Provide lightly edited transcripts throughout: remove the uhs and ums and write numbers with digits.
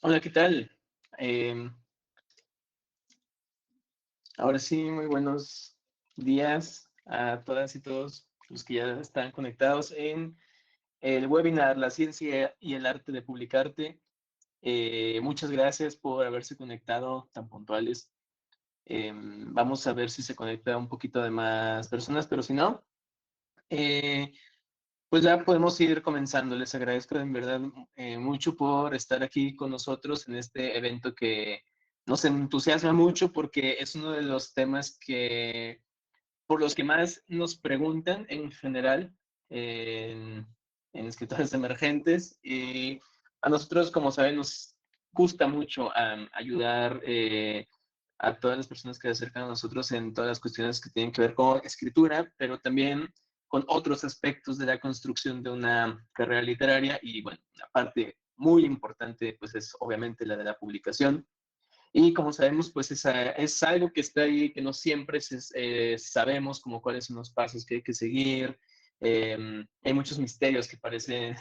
Hola, ¿qué tal? Em, Ahora sí, muy buenos días a todas y todos los que ya están conectados en el webinar La ciencia y el arte de publicarte. Muchas gracias por haberse conectado tan puntuales. Vamos a ver si se conecta un poquito de más personas, pero si no, eh, pues ya podemos ir comenzando. Les agradezco en verdad mucho por estar aquí con nosotros en este evento que nos entusiasma mucho porque es uno de los temas por los que más nos preguntan en general en escritores emergentes. Y a nosotros, como saben, nos gusta mucho ayudar a todas las personas que se acercan a nosotros en todas las cuestiones que tienen que ver con escritura, pero también con otros aspectos de la construcción de una carrera literaria. Y bueno, una parte muy importante pues es obviamente la de la publicación. Y como sabemos, pues es algo que está ahí, que no siempre sabemos como cuáles son los pasos que hay que seguir. Hay muchos misterios que parecen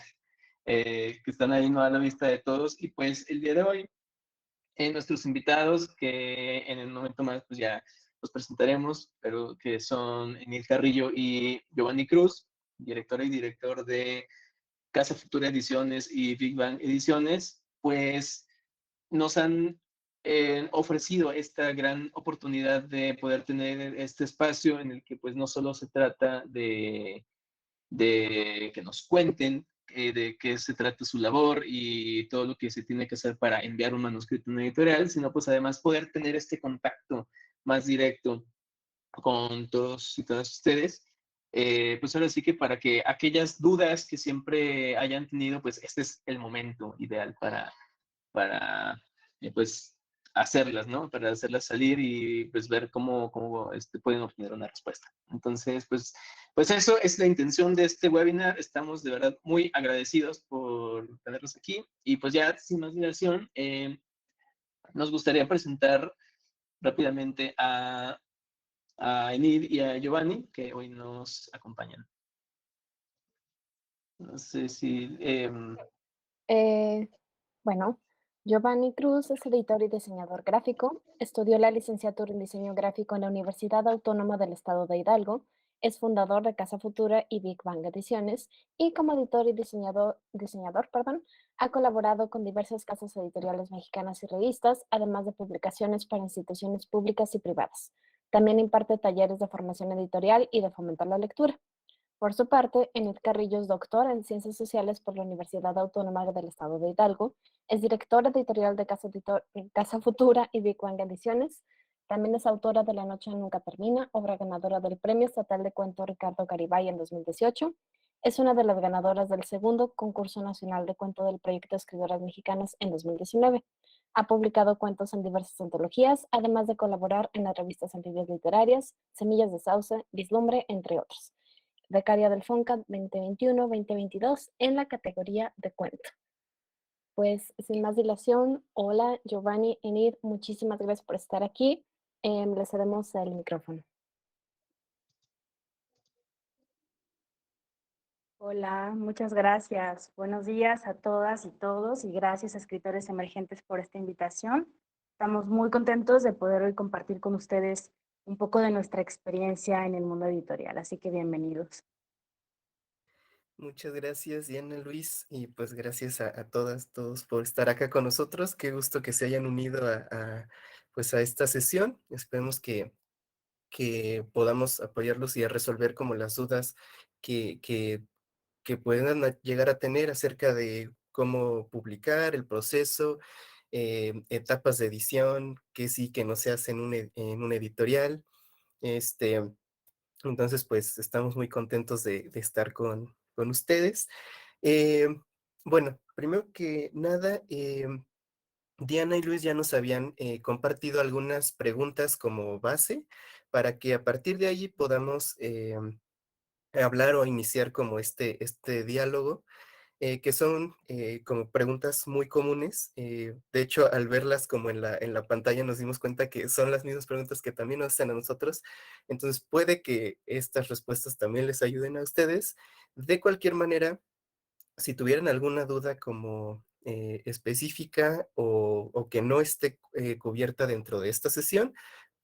que están ahí no a la vista de todos. Y pues el día de hoy, nuestros invitados, que en el momento más pues ya los presentaremos, pero que son Enil Carrillo y Giovanni Cruz, directora y director de Casa Futura Ediciones y Big Bang Ediciones, pues nos han ofrecido esta gran oportunidad de poder tener este espacio en el que pues no solo se trata de que nos cuenten de qué se trata su labor y todo lo que se tiene que hacer para enviar un manuscrito a una editorial, sino pues además poder tener este contacto más directo con todos y todas ustedes. Pues ahora sí que para que aquellas dudas que siempre hayan tenido, pues este es el momento ideal para pues hacerlas, ¿no? Para hacerlas salir y pues ver cómo pueden obtener una respuesta. Entonces, pues eso es la intención de este webinar. Estamos de verdad muy agradecidos por tenerlos aquí y pues ya sin más dilación, nos gustaría presentar rápidamente a Enid y a Giovanni, que hoy nos acompañan. No sé si... Eh, bueno, Giovanni Cruz es editor y diseñador gráfico. Estudió la licenciatura en diseño gráfico en la Universidad Autónoma del Estado de Hidalgo. Es fundador de Casa Futura y Big Bang Ediciones y como editor y diseñador, ha colaborado con diversas casas editoriales mexicanas y revistas, además de publicaciones para instituciones públicas y privadas. También imparte talleres de formación editorial y de fomentar la lectura. Por su parte, Enid Carrillo es doctora en Ciencias Sociales por la Universidad Autónoma del Estado de Hidalgo, es directora editorial de Casa Futura y Big Bang Ediciones, también es autora de La Noche Nunca Termina, obra ganadora del Premio Estatal de Cuento Ricardo Garibay en 2018, es una de las ganadoras del segundo Concurso Nacional de Cuento del Proyecto Escritoras Mexicanas en 2019. Ha publicado cuentos en diversas antologías, además de colaborar en las revistas Anfibias Literarias, Semillas de Sauce, Vislumbre, entre otros. Becaria del FONCA 2021-2022 en la categoría de cuento. Pues sin más dilación, hola Giovanni, Enid, muchísimas gracias por estar aquí. Les cedemos el micrófono. Hola, muchas gracias. Buenos días a todas y todos y gracias a Escritores Emergentes por esta invitación. Estamos muy contentos de poder hoy compartir con ustedes un poco de nuestra experiencia en el mundo editorial, así que bienvenidos. Muchas gracias, Diana, Luis, y pues gracias a todas, todos por estar acá con nosotros. Qué gusto que se hayan unido pues a esta sesión. Esperemos que podamos apoyarlos y a resolver como las dudas que, que, que puedan llegar a tener acerca de cómo publicar, el proceso, etapas de edición, que sí, que no se hace en un editorial. Este, entonces, pues estamos muy contentos de estar con ustedes. Eh, bueno, primero que nada, Diana y Luis ya nos habían compartido algunas preguntas como base para que a partir de allí podamos hablar o iniciar como este diálogo, que son como preguntas muy comunes. De hecho, al verlas como en la pantalla nos dimos cuenta que son las mismas preguntas que también nos hacen a nosotros. Entonces puede que estas respuestas también les ayuden a ustedes. De cualquier manera, si tuvieran alguna duda como específica o que no esté cubierta dentro de esta sesión,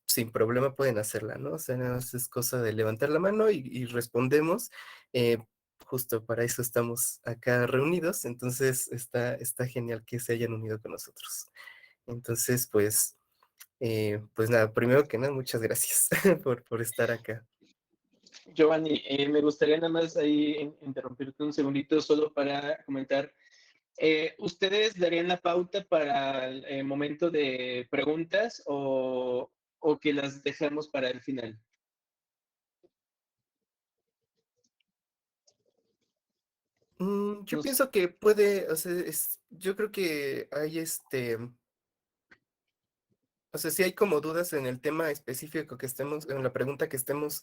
sin problema pueden hacerla, ¿no? O sea, nada más es cosa de levantar la mano y respondemos. eh, Justo para eso estamos acá reunidos, entonces está genial que se hayan unido con nosotros. Entonces, pues nada, primero que nada, muchas gracias por estar acá. Giovanni, me gustaría nada más ahí interrumpirte un segundito solo para comentar. ¿Ustedes darían la pauta para el momento de preguntas o que las dejamos para el final? Yo Nos- pienso que puede, o sea, yo creo que hay o sea, si hay como dudas en el tema específico que estemos, en la pregunta que estemos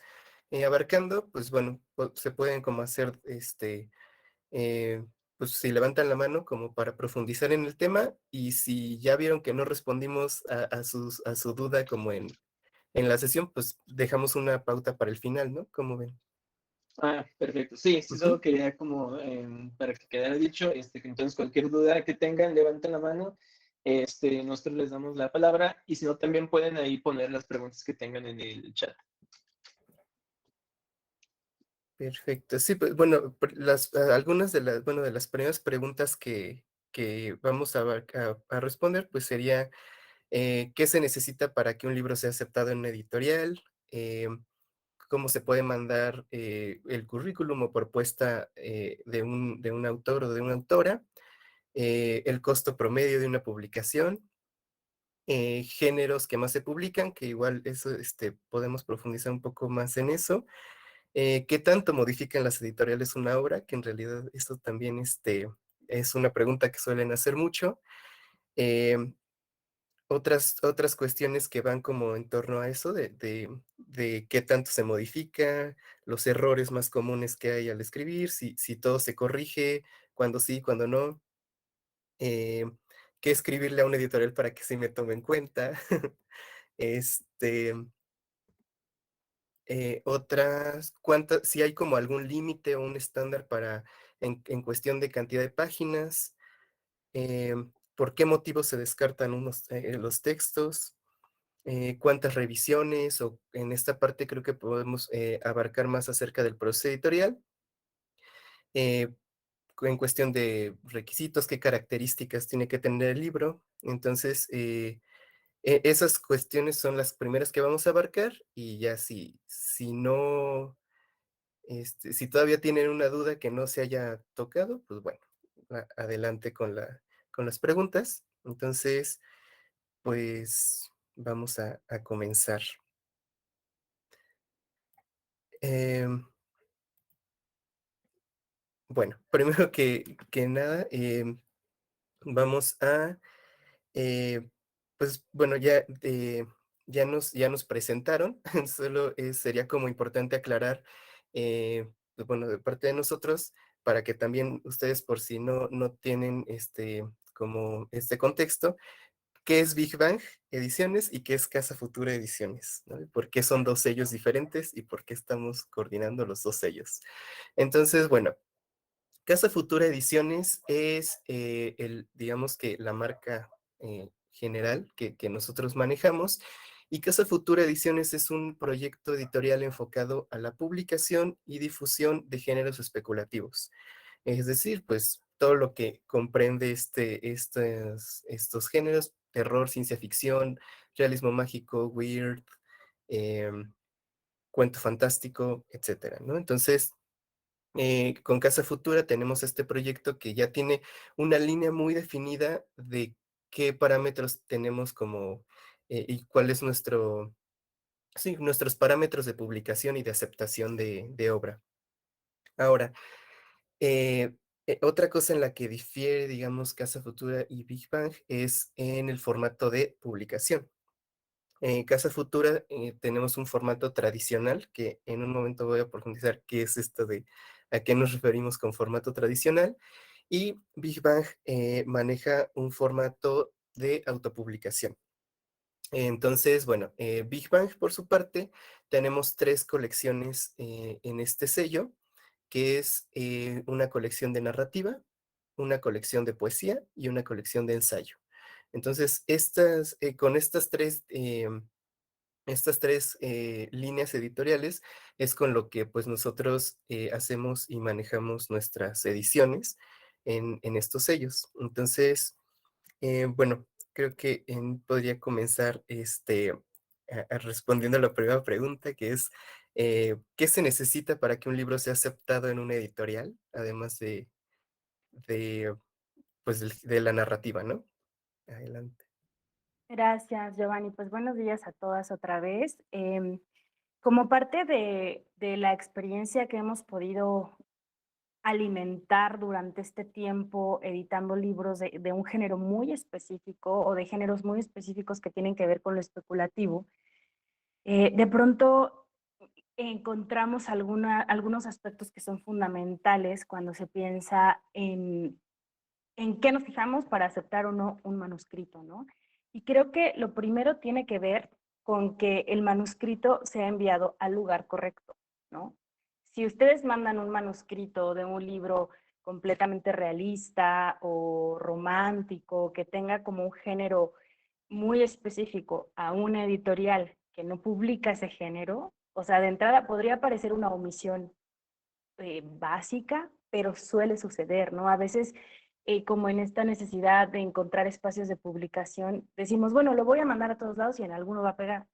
abarcando, pues bueno, se pueden como hacer, eh, pues si levantan la mano como para profundizar en el tema y si ya vieron que no respondimos a su duda como en la sesión, pues dejamos una pauta para el final, ¿no? ¿Cómo ven? Ah, perfecto. Sí, sí, solo Ujú. quería como para que quedara dicho, que entonces cualquier duda que tengan, levanten la mano, nosotros les damos la palabra y si no, también pueden ahí poner las preguntas que tengan en el chat. Perfecto. Sí, pues bueno, algunas de las, bueno, de las primeras preguntas que vamos a responder, pues sería, ¿qué se necesita para que un libro sea aceptado en una editorial? ¿Cómo se puede mandar el currículum o propuesta de un autor o de una autora? El costo promedio de una publicación, géneros que más se publican, que igual eso podemos profundizar un poco más en eso. ¿Qué tanto modifican las editoriales una obra? Que en realidad esto también es una pregunta que suelen hacer mucho. Eh, otras cuestiones que van como en torno a eso, de qué tanto se modifica, los errores más comunes que hay al escribir, si todo se corrige, cuando sí, cuando no, eh, qué escribirle a una editorial para que sí me tome en cuenta. Este, si hay como algún límite o un estándar para, en cuestión de cantidad de páginas, por qué motivos se descartan los textos, cuántas revisiones, o en esta parte creo que podemos abarcar más acerca del proceso editorial, eh, en cuestión de requisitos, qué características tiene que tener el libro. Entonces, esas cuestiones son las primeras que vamos a abarcar y ya si no, si todavía tienen una duda que no se haya tocado, pues bueno, adelante con las preguntas. Entonces, pues vamos a comenzar. Em, bueno, primero que nada, vamos eh, pues bueno, ya nos presentaron, solo sería como importante aclarar, pues bueno, de parte de nosotros, para que también ustedes, por si no tienen como este contexto, qué es Big Bang Ediciones y qué es Casa Futura Ediciones, ¿no? Y por qué son dos sellos diferentes y por qué estamos coordinando los dos sellos. Entonces, bueno, Casa Futura Ediciones es digamos que la marca general que nosotros manejamos, y Casa Futura Ediciones es un proyecto editorial enfocado a la publicación y difusión de géneros especulativos. Es decir, pues todo lo que comprende estos géneros: terror, ciencia ficción, realismo mágico, weird, em, cuento fantástico, etcétera, ¿no? Entonces, con Casa Futura tenemos este proyecto que ya tiene una línea muy definida de qué parámetros tenemos como, y cuál es sí, nuestros parámetros de publicación y de aceptación de obra. Ahora, eh, otra cosa en la que difiere, digamos, Casa Futura y Big Bang es en el formato de publicación. En Casa Futura tenemos un formato tradicional, que en un momento voy a profundizar qué es esto de a qué nos referimos con formato tradicional, y Big Bang maneja un formato de autopublicación. Entonces, bueno, Big Bang por su parte, tenemos tres colecciones en este sello, que es una colección de narrativa, una colección de poesía y una colección de ensayo. Entonces, con estas tres líneas editoriales es con lo que pues nosotros hacemos y manejamos nuestras ediciones en estos sellos. Entonces, bueno, creo que podría comenzar respondiendo a la primera pregunta, que es, ¿qué se necesita para que un libro sea aceptado en una editorial? Además de, pues, de la narrativa, ¿no? Adelante. Gracias, Giovanni. Pues buenos días a todas otra vez. Como parte de la experiencia que hemos podido alimentar durante este tiempo editando libros de un género muy específico o de géneros muy específicos que tienen que ver con lo especulativo, de pronto encontramos algunos aspectos que son fundamentales cuando se piensa en qué nos fijamos para aceptar o no un manuscrito, ¿no? Y creo que lo primero tiene que ver con que el manuscrito sea enviado al lugar correcto, ¿no? Si ustedes mandan un manuscrito de un libro completamente realista o romántico, que tenga como un género muy específico a una editorial que no publica ese género, o sea, de entrada podría parecer una omisión básica, pero suele suceder, ¿no? A veces, como en esta necesidad de encontrar espacios de publicación, decimos, bueno, lo voy a mandar a todos lados y en alguno va a pegar.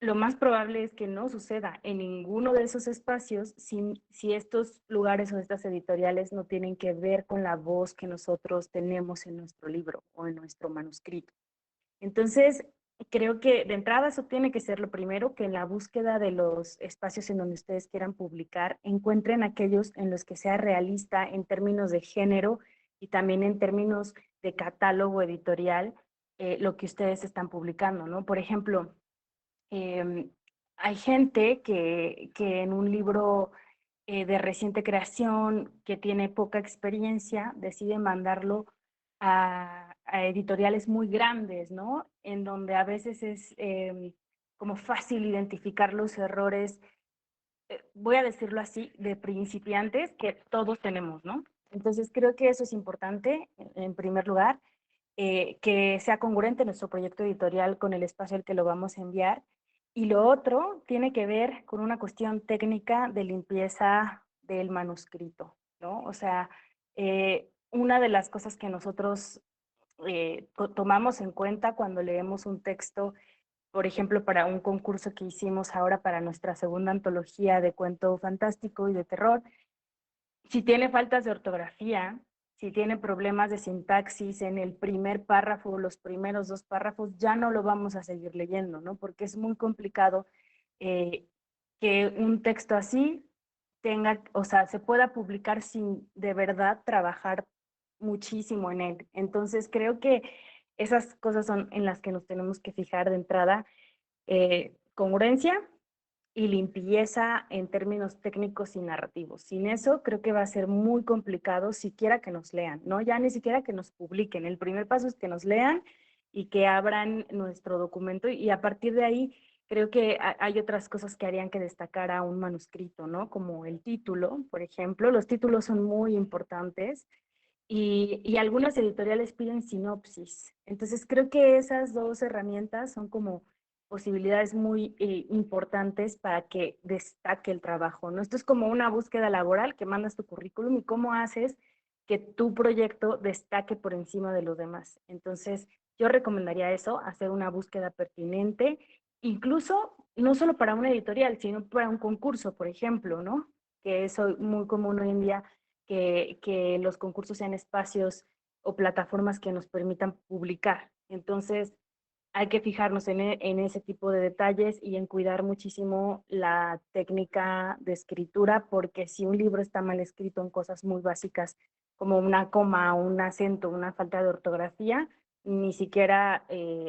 Lo más probable es que no suceda en ninguno de esos espacios si estos lugares o estas editoriales no tienen que ver con la voz que nosotros tenemos en nuestro libro o en nuestro manuscrito. Entonces, creo que de entrada eso tiene que ser lo primero, que en la búsqueda de los espacios en donde ustedes quieran publicar, encuentren aquellos en los que sea realista en términos de género y también en términos de catálogo editorial, lo que ustedes están publicando, ¿no? Por ejemplo, hay gente que en un libro de reciente creación, que tiene poca experiencia, decide mandarlo a editoriales muy grandes, ¿no? En donde a veces es como fácil identificar los errores, voy a decirlo así, de principiantes que todos tenemos, ¿no? Entonces creo que eso es importante, en primer lugar, que sea congruente nuestro proyecto editorial con el espacio al que lo vamos a enviar. Y lo otro tiene que ver con una cuestión técnica de limpieza del manuscrito, ¿no? O sea, una de las cosas que nosotros tomamos en cuenta cuando leemos un texto, por ejemplo, para un concurso que hicimos ahora para nuestra segunda antología de cuento fantástico y de terror, si tiene faltas de ortografía, si tiene problemas de sintaxis en el primer párrafo o los primeros dos párrafos, ya no lo vamos a seguir leyendo, ¿no? Porque es muy complicado eh, que un texto así tenga, o sea, se pueda publicar sin de verdad trabajar muchísimo en él. Entonces, creo que esas cosas son en las que nos tenemos que fijar de entrada. Congruencia, y limpieza en términos técnicos y narrativos. Sin eso, creo que va a ser muy complicado siquiera que nos lean, ¿no? Ya ni siquiera que nos publiquen. El primer paso es que nos lean y que abran nuestro documento y a partir de ahí creo que hay otras cosas que harían que destacara un manuscrito, ¿no? Como el título, por ejemplo. Los títulos son muy importantes y algunas editoriales piden sinopsis. Entonces creo que esas dos herramientas son como posibilidades muy importantes para que destaque el trabajo, ¿no? Esto es como una búsqueda laboral que mandas tu currículum y cómo haces que tu proyecto destaque por encima de los demás. Entonces, yo recomendaría eso, hacer una búsqueda pertinente, incluso no solo para una editorial, sino para un concurso, por ejemplo, ¿no? Que es muy común hoy en día que los concursos sean espacios o plataformas que nos permitan publicar. Entonces, hay que fijarnos en ese tipo de detalles y en cuidar muchísimo la técnica de escritura, porque si un libro está mal escrito en cosas muy básicas como una coma, un acento, una falta de ortografía, ni siquiera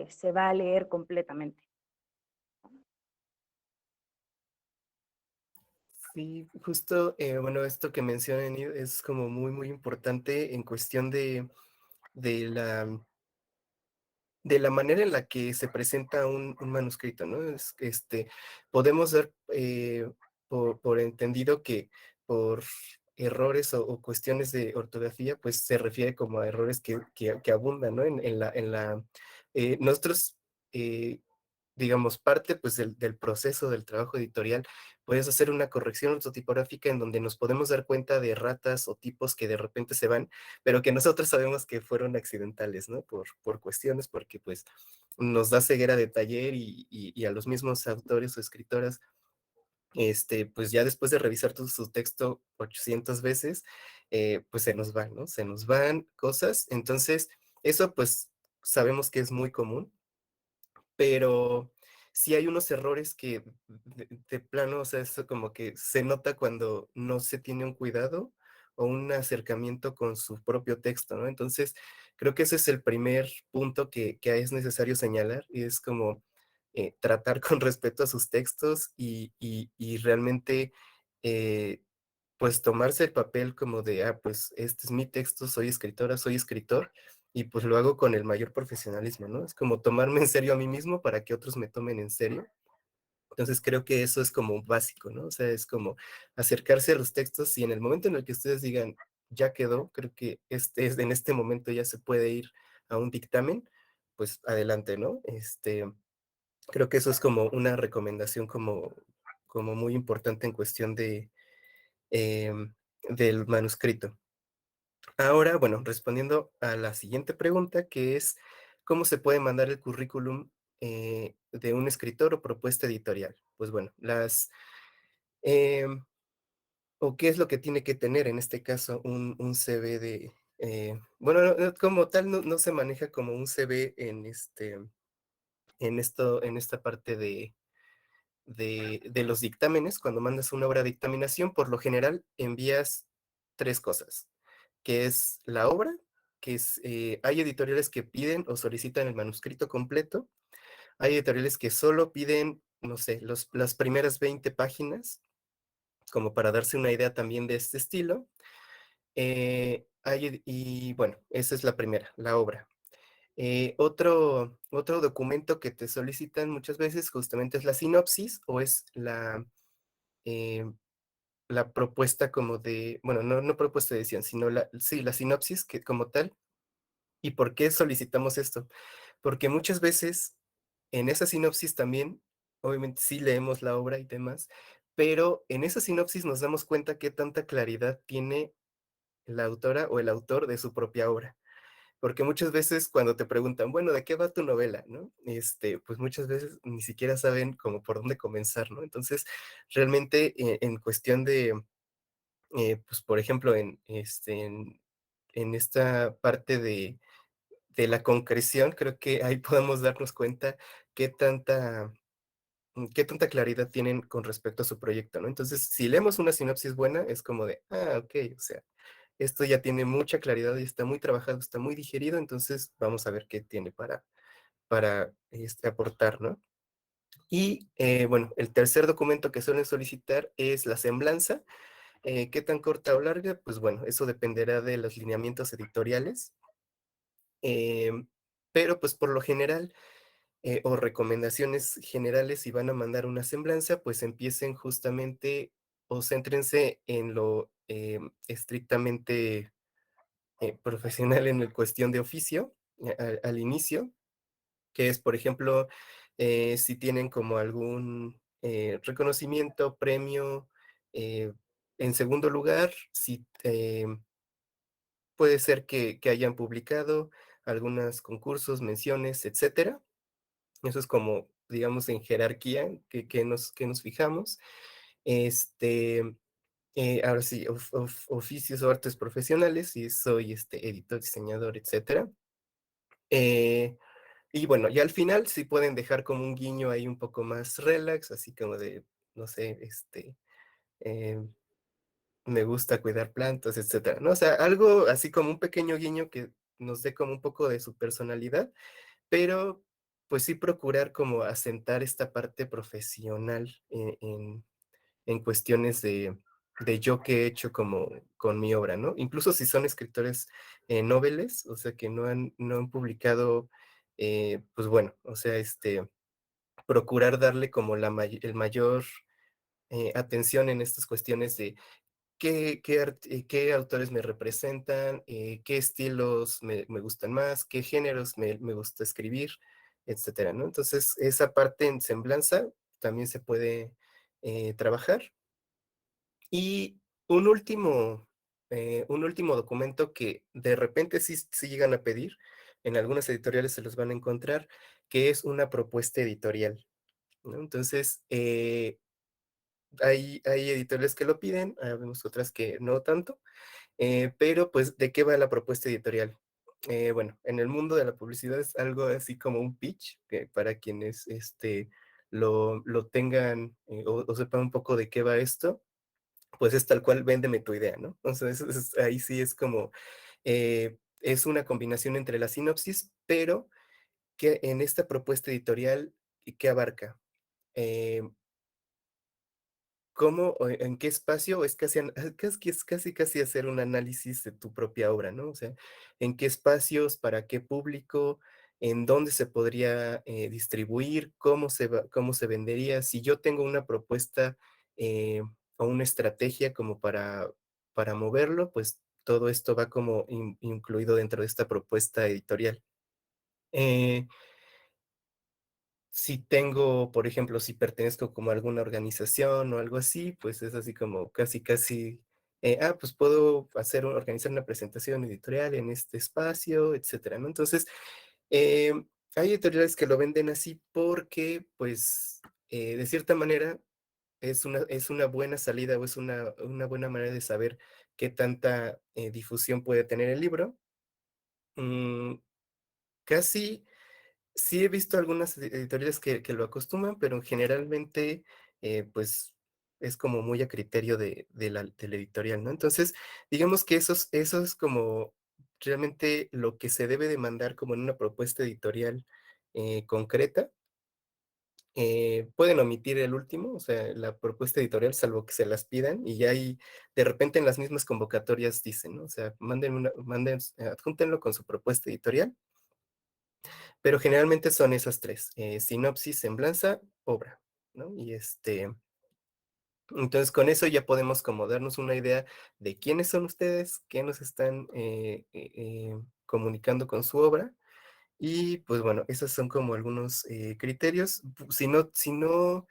se va a leer completamente. Sí, justo, bueno, esto que mencionan es como muy, muy importante en cuestión de la de la manera en la que se presenta un manuscrito, ¿no? Podemos dar por entendido que por errores o cuestiones de ortografía, pues se refiere como a errores que abundan, ¿no? Nosotros, digamos, parte pues del proceso del trabajo editorial, puedes hacer una corrección ortotipográfica en donde nos podemos dar cuenta de ratas o tipos que de repente se van, pero que nosotros sabemos que fueron accidentales, ¿no? Por cuestiones, porque pues nos da ceguera de taller y a los mismos autores o escritoras pues ya después de revisar todo su texto 800 veces, pues se nos van, ¿no? Se nos van cosas. Entonces, eso pues sabemos que es muy común, pero sí hay unos errores que de plano, o sea, eso como que se nota cuando no se tiene un cuidado o un acercamiento con su propio texto, ¿no? Entonces, creo que ese es el primer punto que es necesario señalar y es como tratar con respeto a sus textos y realmente, eh, pues tomarse el papel como de, pues este es mi texto, soy escritora, soy escritor, y pues lo hago con el mayor profesionalismo, ¿no? Es como tomarme en serio a mí mismo para que otros me tomen en serio. Entonces creo que eso es como básico, ¿no? O sea, es como acercarse a los textos y en el momento en el que ustedes digan, ya quedó, creo que en este momento ya se puede ir a un dictamen, pues adelante, ¿no? Creo que eso es como una recomendación como muy importante en cuestión del manuscrito. Ahora, bueno, respondiendo a la siguiente pregunta, que es, ¿cómo se puede mandar el currículum de un escritor o propuesta editorial? Pues bueno, em, o qué es lo que tiene que tener en este caso un CV bueno, como tal no se maneja como un CV en esta parte de los dictámenes. Cuando mandas una obra de dictaminación, por lo general envías tres cosas, que es la obra, hay editoriales que piden o solicitan el manuscrito completo, hay editoriales que solo piden, no sé, las primeras 20 páginas, como para darse una idea también de este estilo. Y bueno, esa es la primera, la obra. Otro documento que te solicitan muchas veces justamente es la sinopsis o es eh, la propuesta como bueno, no propuesta de edición, sino sí, la sinopsis que como tal. ¿Y por qué solicitamos esto? Porque muchas veces en esa sinopsis también, obviamente sí leemos la obra y demás, pero en esa sinopsis nos damos cuenta qué tanta claridad tiene la autora o el autor de su propia obra. Porque muchas veces cuando te preguntan, bueno, ¿de qué va tu novela? ¿No? Pues muchas veces ni siquiera saben como por dónde comenzar, ¿no? Entonces, realmente en cuestión pues por ejemplo, en esta parte de la concreción, creo que ahí podemos darnos cuenta qué tanta, qué tanta claridad tienen con respecto a su proyecto, ¿no? Entonces, si leemos una sinopsis buena, es como de, ok, o sea, esto ya tiene mucha claridad y está muy trabajado, está muy digerido, entonces vamos a ver qué tiene para aportar, ¿no? Y bueno, el tercer documento que suelen solicitar es la semblanza. ¿Qué tan corta o larga? Pues bueno, eso dependerá de los lineamientos editoriales, em, pero pues por lo general, o recomendaciones generales, si van a mandar una semblanza, pues empiecen justamente o céntrense en lo estrictamente profesional en la cuestión de oficio al inicio, que es, por ejemplo, si tienen como algún reconocimiento, premio. En segundo lugar, si puede ser que hayan publicado algunos concursos, menciones, etcétera. Eso es como, digamos, en jerarquía que nos fijamos. Este, Ahora sí, oficios o artes profesionales, si soy editor, diseñador, etcétera. Eh, y bueno, ya al final sí pueden dejar como un guiño ahí un poco más relax, así como de, no sé, eh, me gusta cuidar plantas, etcétera, ¿no? O sea, algo así como un pequeño guiño que nos dé como un poco de su personalidad, pero pues sí procurar como asentar esta parte profesional en cuestiones de yo que he hecho como con mi obra, ¿no? Incluso si son escritores noveles, o sea, que no han publicado, pues bueno, o sea, procurar darle como el mayor atención en estas cuestiones qué autores me representan, qué estilos me gustan más, qué géneros me gusta escribir, etcétera, ¿no? Entonces, esa parte en semblanza también se puede trabajar. Y un último documento que de repente sí llegan a pedir, en algunas editoriales se los van a encontrar, que es una propuesta editorial, ¿no? Entonces, hay editoriales que lo piden, vemos otras que no tanto, pero pues, ¿de qué va la propuesta editorial? Bueno, en el mundo de la publicidad es algo así como un pitch, que para quienes lo tengan o sepan un poco de qué va esto, pues es tal cual, véndeme tu idea, ¿no? O sea, ahí sí es como, es una combinación entre la sinopsis, pero que en esta propuesta editorial, ¿qué abarca? Eh, ¿Cómo o en qué espacio? Es casi es casi hacer un análisis de tu propia obra, ¿no? O sea, ¿en qué espacios, para qué público, en dónde se podría, distribuir, cómo se vendería? Si yo tengo una propuesta, o una estrategia como para moverlo, pues todo esto va como incluido dentro de esta propuesta editorial. Eh Si tengo, por ejemplo, si pertenezco como a alguna organización o algo así, pues es así como casi, pues puedo organizar una presentación editorial en este espacio, etcétera, ¿no? Entonces, hay editoriales que lo venden así porque, pues, de cierta manera es una buena salida o es una buena manera de saber qué tanta difusión puede tener el libro. Mm, casi Sí he visto algunas editoriales que lo acostumbran, pero generalmente, pues, es como muy a criterio de la editorial, ¿no? Entonces, digamos que eso es como realmente lo que se debe de mandar como en una propuesta editorial, concreta. Pueden omitir el último, o sea, la propuesta editorial, salvo que se las pidan, y ya ahí, de repente en las mismas convocatorias dicen, ¿no? O sea, adjúntenlo con su propuesta editorial, pero generalmente son esas 3 sinopsis, semblanza, obra, ¿no? Y, entonces, con eso ya podemos como darnos una idea de quiénes son ustedes, qué nos están, comunicando con su obra, y, pues, bueno, esos son como algunos, criterios. Si no,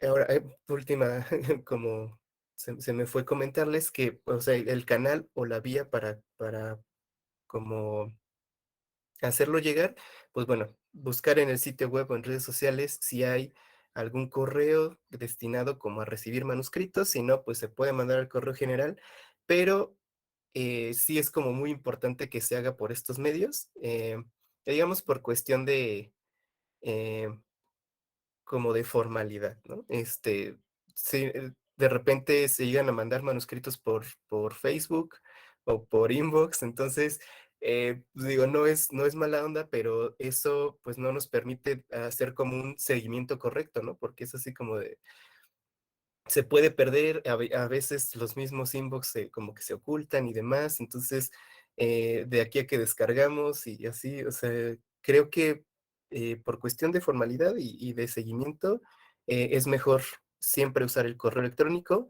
ahora, última, como se me fue comentarles que, o sea, el canal o la vía para como hacerlo llegar, pues bueno, buscar en el sitio web o en redes sociales si hay algún correo destinado como a recibir manuscritos, si no, pues se puede mandar al correo general, pero sí es como muy importante que se haga por estos medios, digamos por cuestión eh, como de formalidad, ¿no? Sí, de repente se llegan a mandar manuscritos por Facebook o por inbox, entonces, digo, no es mala onda, pero eso, pues, no nos permite hacer como un seguimiento correcto, ¿no? Porque es así como de se puede perder, a veces los mismos inbox como que se ocultan y demás, entonces, de aquí a que descargamos y así, o sea, creo que, por cuestión de formalidad y de seguimiento, es mejor siempre usar el correo electrónico.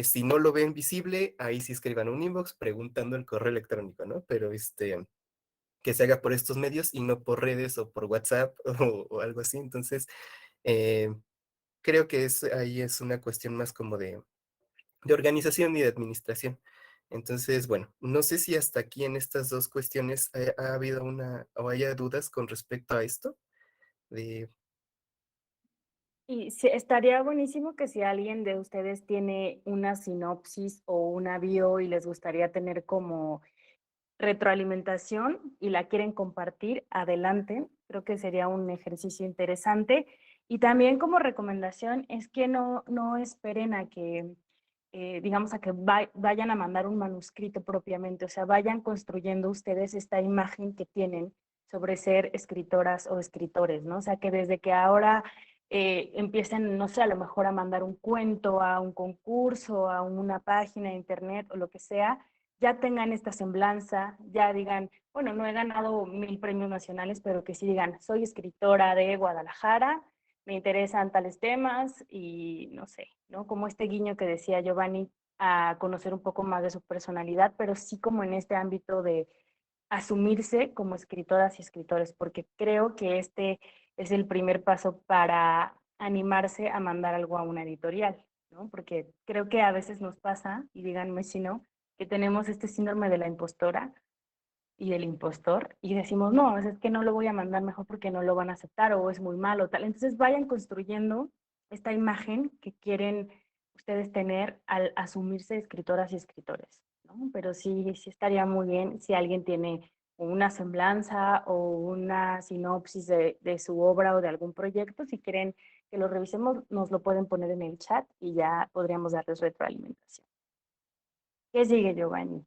Si no lo ven visible, ahí sí escriban un inbox preguntando el correo electrónico, ¿no? Pero, que se haga por estos medios y no por redes o por WhatsApp o algo así. Entonces, eh, creo que ahí es una cuestión más como de organización y de administración. Entonces, bueno, no sé si hasta aquí en estas 2 cuestiones ha habido o haya dudas con respecto a esto, de Y sí, estaría buenísimo que si alguien de ustedes tiene una sinopsis o una bio y les gustaría tener como retroalimentación y la quieren compartir, adelante. Creo que sería un ejercicio interesante. Y también como recomendación es que no esperen a que, digamos, a que vayan a mandar un manuscrito propiamente, o sea, vayan construyendo ustedes esta imagen que tienen sobre ser escritoras o escritores, ¿no? O sea, que desde que ahora empiecen, no sé, a lo mejor a mandar un cuento a un concurso, a una página de internet o lo que sea, ya tengan esta semblanza, ya digan, bueno, no he ganado 1000 premios nacionales, pero que sí digan, soy escritora de Guadalajara, me interesan tales temas y no sé, ¿no? Como este guiño que decía Giovanni, a conocer un poco más de su personalidad, pero sí como en este ámbito de asumirse como escritoras y escritores, porque creo que este es el primer paso para animarse a mandar algo a una editorial, ¿no? Porque creo que a veces nos pasa, y díganme si no, que tenemos este síndrome de la impostora y del impostor y decimos, no, es que no lo voy a mandar mejor porque no lo van a aceptar o es muy malo, tal. Entonces vayan construyendo esta imagen que quieren ustedes tener al asumirse escritoras y escritores, ¿no? Pero sí, sí estaría muy bien si alguien tiene una semblanza o una sinopsis de su obra o de algún proyecto, si quieren que lo revisemos, nos lo pueden poner en el chat y ya podríamos darles retroalimentación. ¿Qué sigue, Giovanni?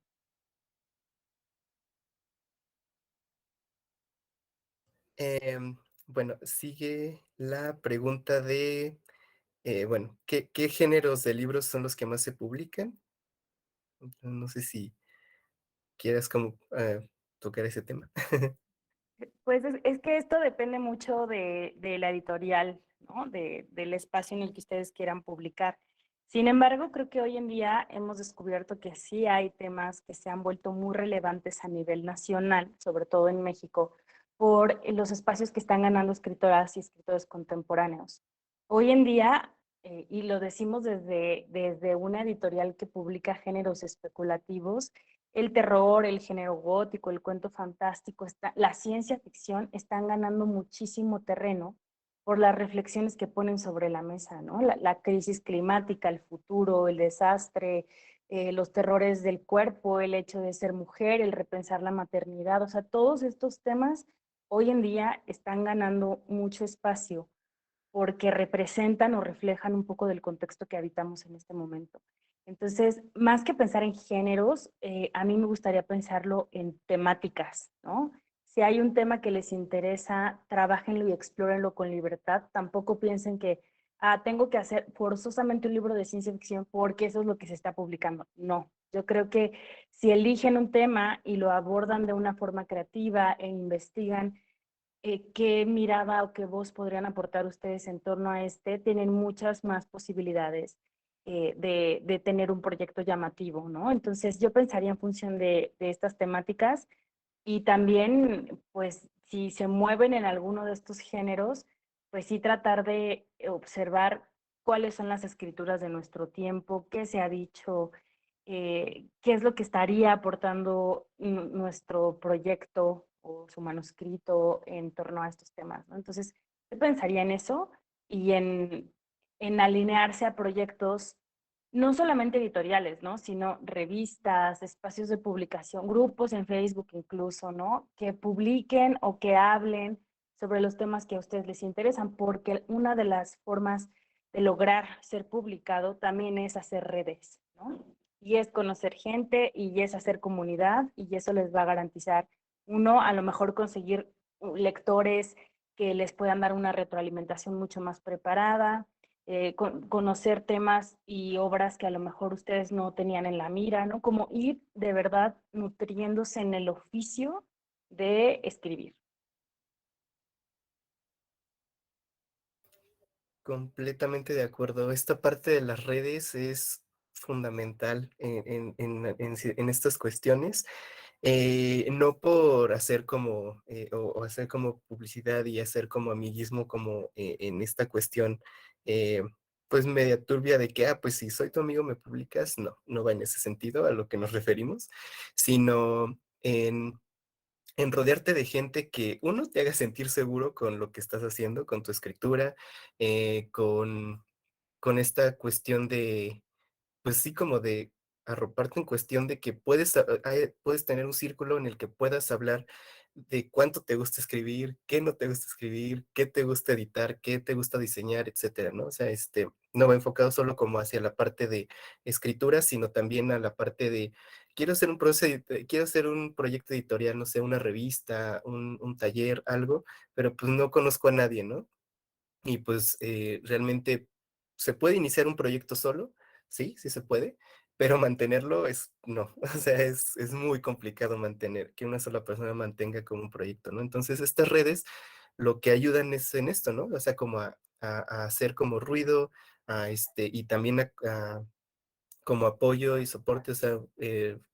Bueno, sigue la pregunta de, bueno, ¿qué géneros de libros son los que más se publican? No sé si quieras como tocar ese tema. Pues es que esto depende mucho de la editorial, ¿no? Del espacio en el que ustedes quieran publicar. Sin embargo, creo que hoy en día hemos descubierto que sí hay temas que se han vuelto muy relevantes a nivel nacional, sobre todo en México, por los espacios que están ganando escritoras y escritores contemporáneos. Hoy en día, y lo decimos desde una editorial que publica géneros especulativos, el terror, el género gótico, el cuento fantástico, la ciencia ficción están ganando muchísimo terreno por las reflexiones que ponen sobre la mesa, ¿no? La crisis climática, el futuro, el desastre, los terrores del cuerpo, el hecho de ser mujer, el repensar la maternidad, o sea, todos estos temas hoy en día están ganando mucho espacio porque representan o reflejan un poco del contexto que habitamos en este momento. Entonces, más que pensar en géneros, a mí me gustaría pensarlo en temáticas, ¿no? Si hay un tema que les interesa, trabajenlo y explórenlo con libertad. Tampoco piensen que tengo que hacer forzosamente un libro de ciencia ficción porque eso es lo que se está publicando. No, yo creo que si eligen un tema y lo abordan de una forma creativa e investigan qué mirada o qué voz podrían aportar ustedes en torno a este, tienen muchas más posibilidades de tener un proyecto llamativo, ¿no? Entonces yo pensaría en función de estas temáticas y también, pues, si se mueven en alguno de estos géneros, pues sí tratar de observar cuáles son las escrituras de nuestro tiempo, qué se ha dicho, qué es lo que estaría aportando nuestro proyecto o su manuscrito en torno a estos temas, ¿no? Entonces, yo pensaría en eso y en alinearse a proyectos no solamente editoriales, ¿no? Sino revistas, espacios de publicación, grupos en Facebook incluso, ¿no? Que publiquen o que hablen sobre los temas que a ustedes les interesan, porque una de las formas de lograr ser publicado también es hacer redes, ¿no? Y es conocer gente y es hacer comunidad y eso les va a garantizar, uno, a lo mejor conseguir lectores que les puedan dar una retroalimentación mucho más preparada, conocer temas y obras que a lo mejor ustedes no tenían en la mira, ¿no? Como ir de verdad nutriéndose en el oficio de escribir. Completamente de acuerdo. Esta parte de las redes es fundamental en estas cuestiones. No por hacer como, o hacer como publicidad y hacer como amiguismo como en esta cuestión, eh, pues media turbia de que, pues si soy tu amigo me publicas, no, no va en ese sentido a lo que nos referimos, sino en rodearte de gente que, uno, te haga sentir seguro con lo que estás haciendo, con tu escritura, con esta cuestión de pues sí, como de arroparte en cuestión de que puedes tener un círculo en el que puedas hablar de cuánto te gusta escribir, qué no te gusta escribir, qué te gusta editar, qué te gusta diseñar, etcétera, ¿no? O sea, no va enfocado solo como hacia la parte de escritura, sino también a la parte de quiero hacer un proyecto editorial, no sé, una revista, un taller, algo, pero pues no conozco a nadie, ¿no? Y pues realmente se puede iniciar un proyecto solo, sí, sí se puede, pero mantenerlo no, o sea, es muy complicado mantener, que una sola persona mantenga como un proyecto, ¿no? Entonces estas redes lo que ayudan es en esto, ¿no? O sea, como a hacer como ruido, y también como apoyo y soporte. O sea,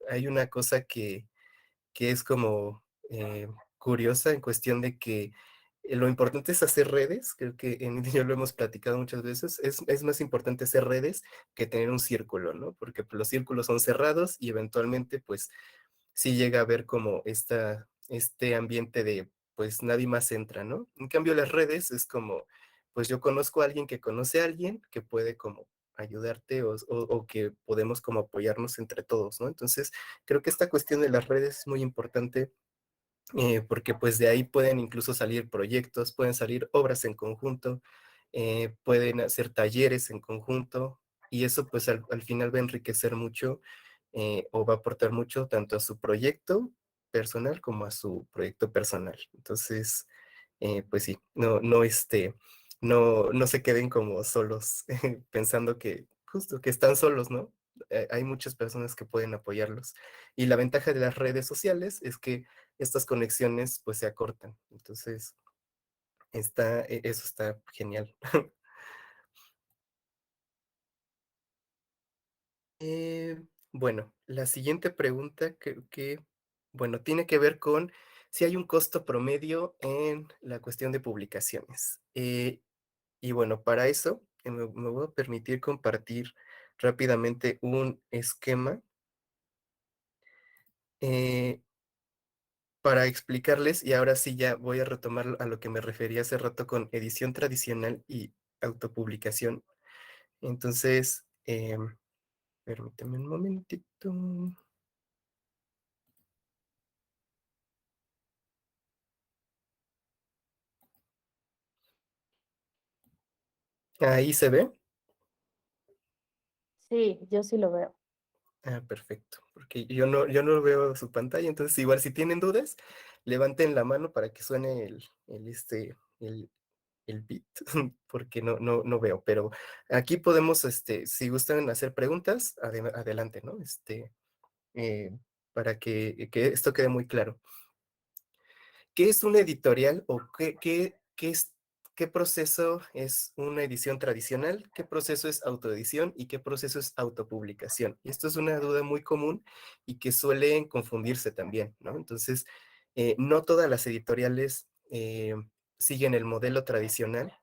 hay una cosa que es como curiosa en cuestión de que lo importante es hacer redes. Creo que en yo lo hemos platicado muchas veces, es más importante hacer redes que tener un círculo, ¿no? Porque pues, los círculos son cerrados y eventualmente pues sí llega a haber como este ambiente de, pues nadie más entra, ¿no? En cambio, las redes es como, pues yo conozco a alguien que conoce a alguien que puede como ayudarte o que podemos como apoyarnos entre todos, ¿no? Entonces, creo que esta cuestión de las redes es muy importante, porque pues de ahí pueden incluso salir proyectos, pueden salir obras en conjunto, pueden hacer talleres en conjunto, y eso pues al final va a enriquecer mucho, o va a aportar mucho tanto a su proyecto personal como a su proyecto personal. Entonces, pues sí, no se queden como solos pensando que justo que están solos, ¿no? Hay muchas personas que pueden apoyarlos. Y la ventaja de las redes sociales es que estas conexiones pues se acortan. Entonces, eso está genial. Bueno, la siguiente pregunta creo que, bueno, tiene que ver con si hay un costo promedio en la cuestión de publicaciones. Y bueno, para eso me voy a permitir compartir rápidamente un esquema, eh, para explicarles, y ahora sí ya voy a retomar a lo que me refería hace rato con edición tradicional y autopublicación. Entonces, permíteme un momentito. Ahí se ve. Sí, yo sí lo veo. Ah, perfecto, porque yo no veo su pantalla. Entonces igual si tienen dudas, levanten la mano para que suene el beat, porque no veo, pero aquí podemos, si gustan hacer preguntas, adelante, ¿no? Eh, para que esto quede muy claro. ¿Qué es una editorial o qué proceso es una edición tradicional? ¿Qué proceso es autoedición y qué proceso es autopublicación? Y esto es una duda muy común y que suelen confundirse también, ¿no? Entonces, no todas las editoriales siguen el modelo tradicional,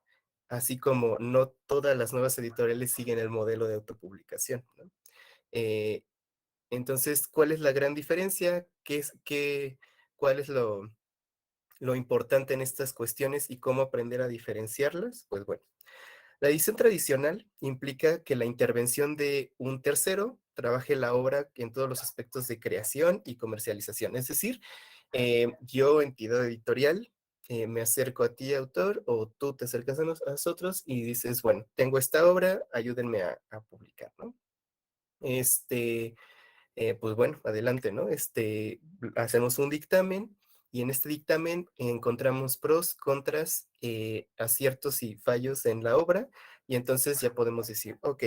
así como no todas las nuevas editoriales siguen el modelo de autopublicación, ¿no? Eh, entonces, ¿cuál es la gran diferencia? ¿Cuál es lo importante en estas cuestiones y cómo aprender a diferenciarlas? Pues bueno, la edición tradicional implica que la intervención de un tercero trabaje la obra en todos los aspectos de creación y comercialización. Es decir, yo, entidad editorial, me acerco a ti, autor, o tú te acercas a nosotros y dices, bueno, tengo esta obra, ayúdenme a publicar, ¿no? Pues bueno, adelante, ¿no? Hacemos un dictamen y en este dictamen encontramos pros, contras, aciertos y fallos en la obra, y entonces ya podemos decir, ok,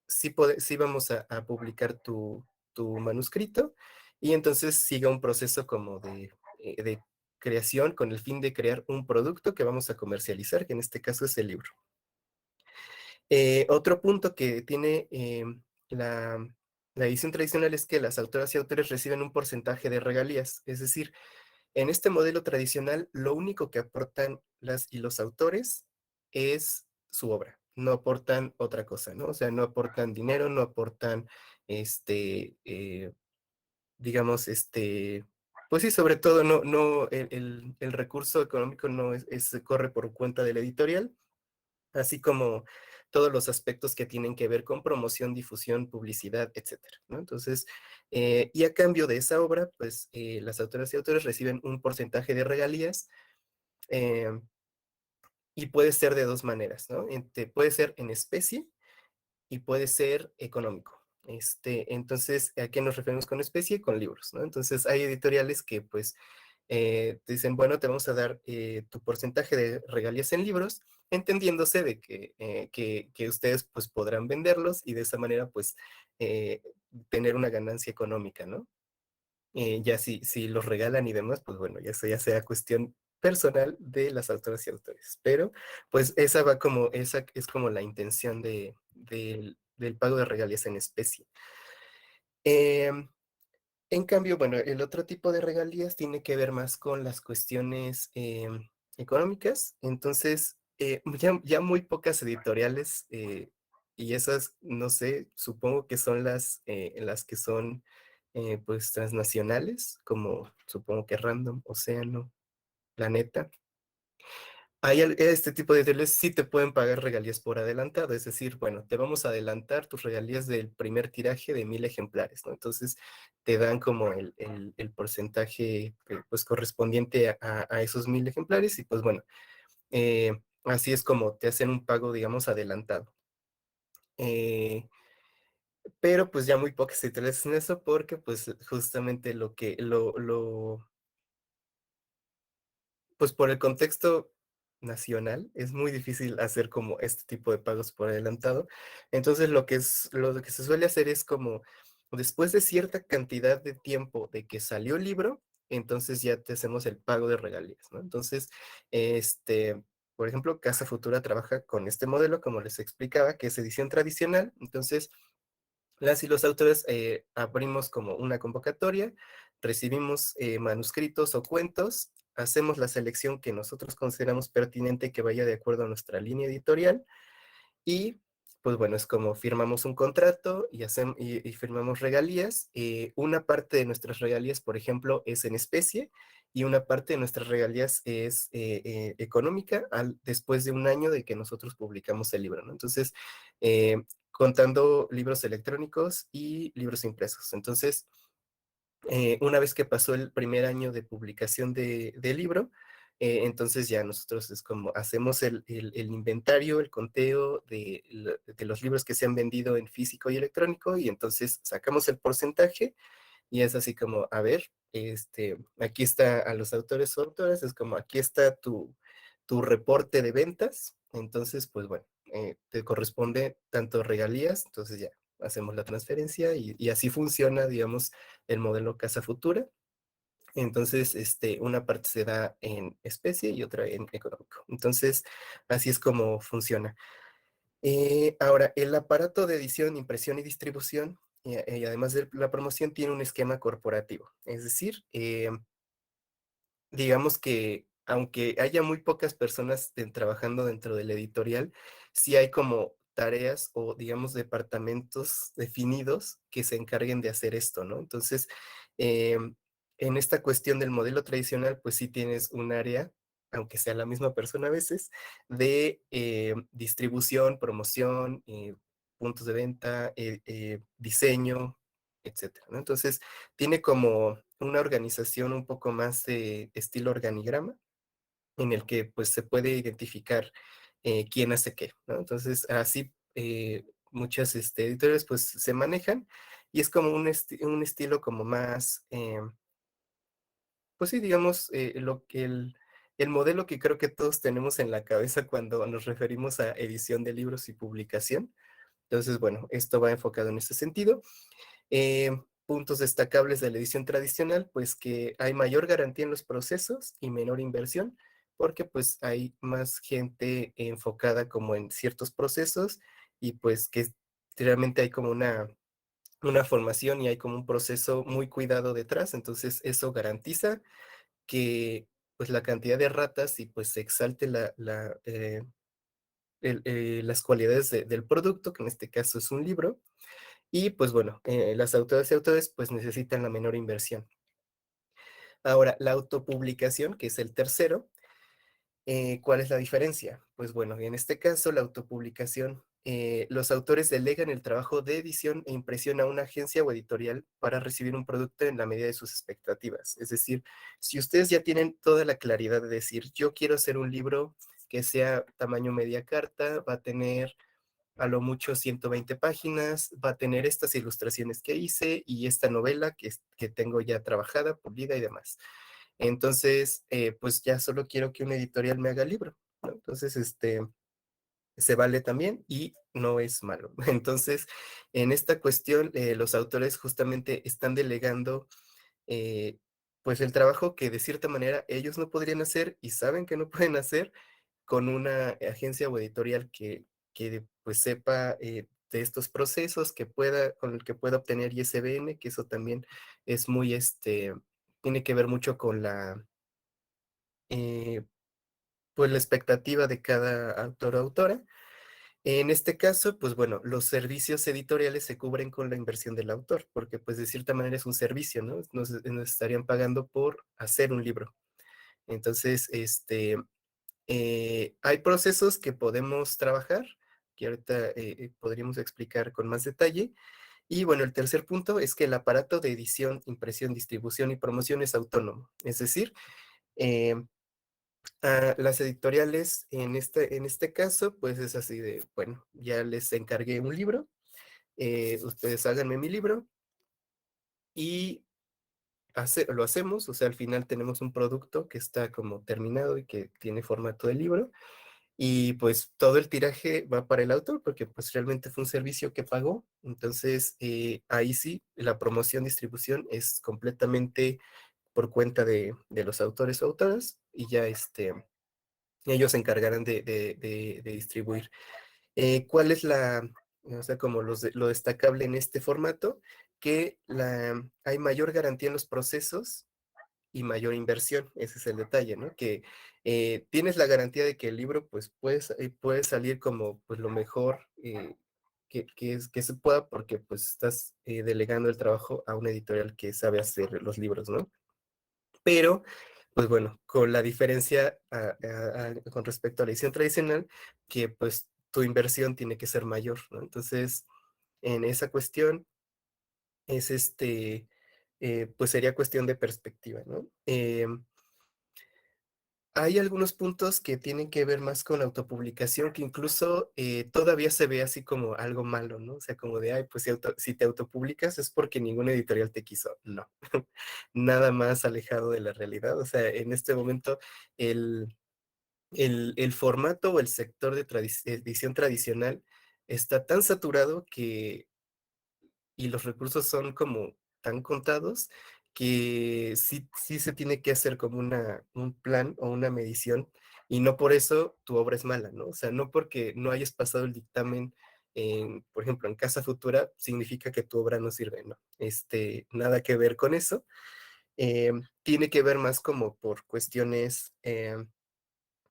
sí vamos a publicar tu manuscrito, y entonces siga un proceso como de creación con el fin de crear un producto que vamos a comercializar, que en este caso es el libro. Otro punto que tiene la, la edición tradicional es que las autoras y autores reciben un porcentaje de regalías. Es decir, en este modelo tradicional, lo único que aportan las y los autores es su obra, no aportan otra cosa, ¿no? O sea, no aportan dinero, no aportan, digamos, pues sí, sobre todo, no, el recurso económico no corre por cuenta de la editorial, así como todos los aspectos que tienen que ver con promoción, difusión, publicidad, etcétera, ¿no? Entonces, y a cambio de esa obra, pues las autoras y autores reciben un porcentaje de regalías, eh, y puede ser de dos maneras, ¿no? Puede ser en especie y puede ser económico. Entonces, ¿a qué nos referimos con especie? Con libros, ¿no? Entonces, hay editoriales que, pues, te dicen, bueno, te vamos a dar tu porcentaje de regalías en libros, entendiéndose de que ustedes, pues, podrán venderlos y de esa manera, pues, eh, tener una ganancia económica, ¿no? Ya si los regalan y demás, pues, bueno, ya sea cuestión personal de las autoras y autores. Pero pues esa es como la intención del pago de regalías en especie. Em, en cambio, bueno, el otro tipo de regalías tiene que ver más con las cuestiones económicas. Entonces, ya muy pocas editoriales, y esas, no sé, supongo que son las que son pues transnacionales, como supongo que Random, Océano, Planeta. Este tipo de editoriales sí te pueden pagar regalías por adelantado, es decir, bueno, te vamos a adelantar tus regalías del primer tiraje de 1000 ejemplares, ¿no? Entonces te dan como el porcentaje pues correspondiente a esos 1000 ejemplares y pues bueno, así es como te hacen un pago, digamos, adelantado. Eh, pero pues ya muy pocas editoriales hacen eso porque pues justamente pues por el contexto nacional es muy difícil hacer como este tipo de pagos por adelantado. Entonces lo que se suele hacer es como después de cierta cantidad de tiempo de que salió el libro, entonces ya te hacemos el pago de regalías, ¿no? Entonces, por ejemplo, Casa Futura trabaja con este modelo, como les explicaba, que es edición tradicional. Entonces, las y los autores abrimos como una convocatoria, recibimos manuscritos o cuentos, hacemos la selección que nosotros consideramos pertinente que vaya de acuerdo a nuestra línea editorial y pues bueno, es como firmamos un contrato y firmamos regalías. Una parte de nuestras regalías, por ejemplo, es en especie y una parte de nuestras regalías es económica después de un año de que nosotros publicamos el libro, ¿no? Entonces, contando libros electrónicos y libros impresos. Entonces, una vez que pasó el primer año de publicación del libro, entonces ya nosotros es como hacemos el inventario, el conteo de los libros que se han vendido en físico y electrónico y entonces sacamos el porcentaje y es así como, a ver, aquí está a los autores o autoras, es como aquí está tu reporte de ventas, entonces pues bueno, te corresponde tanto regalías, entonces ya hacemos la transferencia y así funciona, digamos, el modelo Casa Futura. Entonces, una parte se da en especie y otra en económico. Entonces, así es como funciona. Ahora, el aparato de edición, impresión y distribución, y además de la promoción, tiene un esquema corporativo. Es decir, digamos que aunque haya muy pocas personas trabajando dentro del editorial, sí hay como tareas o digamos departamentos definidos que se encarguen de hacer esto, ¿no? Entonces, en esta cuestión del modelo tradicional, pues sí tienes un área, aunque sea la misma persona a veces, de distribución, promoción, puntos de venta, diseño, etcétera, ¿no? Entonces, tiene como una organización un poco más de estilo organigrama, en el que pues se puede identificar quién hace qué, ¿no? Entonces, así muchas editoriales pues se manejan y es como un estilo como más, pues sí, digamos, el modelo que creo que todos tenemos en la cabeza cuando nos referimos a edición de libros y publicación. Entonces, bueno, esto va enfocado en ese sentido. Puntos destacables de la edición tradicional, pues que hay mayor garantía en los procesos y menor inversión, porque pues hay más gente enfocada como en ciertos procesos y pues que realmente hay como una formación y hay como un proceso muy cuidado detrás, entonces eso garantiza que pues la cantidad de ratas y pues se exalte las cualidades del producto, que en este caso es un libro, y pues bueno, las autoras y autores pues necesitan la menor inversión. Ahora, la autopublicación, que es el tercero, ¿cuál es la diferencia? Pues bueno, en este caso la autopublicación, los autores delegan el trabajo de edición e impresión a una agencia o editorial para recibir un producto en la medida de sus expectativas. Es decir, si ustedes ya tienen toda la claridad de decir, yo quiero hacer un libro que sea tamaño media carta, va a tener a lo mucho 120 páginas, va a tener estas ilustraciones que hice y esta novela que tengo ya trabajada, pulida y demás. Entonces, pues ya solo quiero que un editorial me haga el libro, ¿no? Entonces, se vale también y no es malo. Entonces, en esta cuestión, los autores justamente están delegando pues el trabajo que de cierta manera ellos no podrían hacer y saben que no pueden hacer con una agencia o editorial que pues sepa de estos procesos, con el que pueda obtener ISBN, que eso también es muy, tiene que ver mucho con eh, pues la expectativa de cada autor o autora. En este caso, pues bueno, los servicios editoriales se cubren con la inversión del autor, porque pues de cierta manera es un servicio, ¿no? Nos estarían pagando por hacer un libro. Entonces, hay procesos que podemos trabajar, que ahorita podríamos explicar con más detalle. Y bueno, el tercer punto es que el aparato de edición, impresión, distribución y promoción es autónomo. Es decir, eh, las editoriales en este caso, pues es así de, bueno, ya les encargué un libro, ustedes háganme mi libro y lo hacemos, o sea, al final tenemos un producto que está como terminado y que tiene formato de libro. Y pues todo el tiraje va para el autor porque pues realmente fue un servicio que pagó. Entonces ahí sí, la promoción, distribución es completamente por cuenta de los autores o autoras y ya ellos se encargarán de distribuir. ¿Cuál es o sea, como lo destacable en este formato? Que hay mayor garantía en los procesos y mayor inversión. Ese es el detalle, ¿no? Que tienes la garantía de que el libro pues puede salir como pues lo mejor que se pueda porque pues estás delegando el trabajo a una editorial que sabe hacer los libros, ¿no? Pero, pues bueno, con la diferencia con respecto a la edición tradicional, que pues tu inversión tiene que ser mayor, ¿no? Entonces, en esa cuestión es pues sería cuestión de perspectiva, ¿no? Hay algunos puntos que tienen que ver más con la autopublicación, que incluso todavía se ve así como algo malo, ¿no? O sea, como de, ay, pues si te autopublicas es porque ninguna editorial te quiso. No, nada más alejado de la realidad. O sea, en este momento el, el formato o el sector de edición tradicional está tan saturado y los recursos son como tan contados que sí se tiene que hacer como un plan o una medición y no por eso tu obra es mala, ¿no? O sea, no porque no hayas pasado el dictamen, por ejemplo, en Casa Futura, significa que tu obra no sirve, ¿no? Nada que ver con eso. Tiene que ver más como por cuestiones,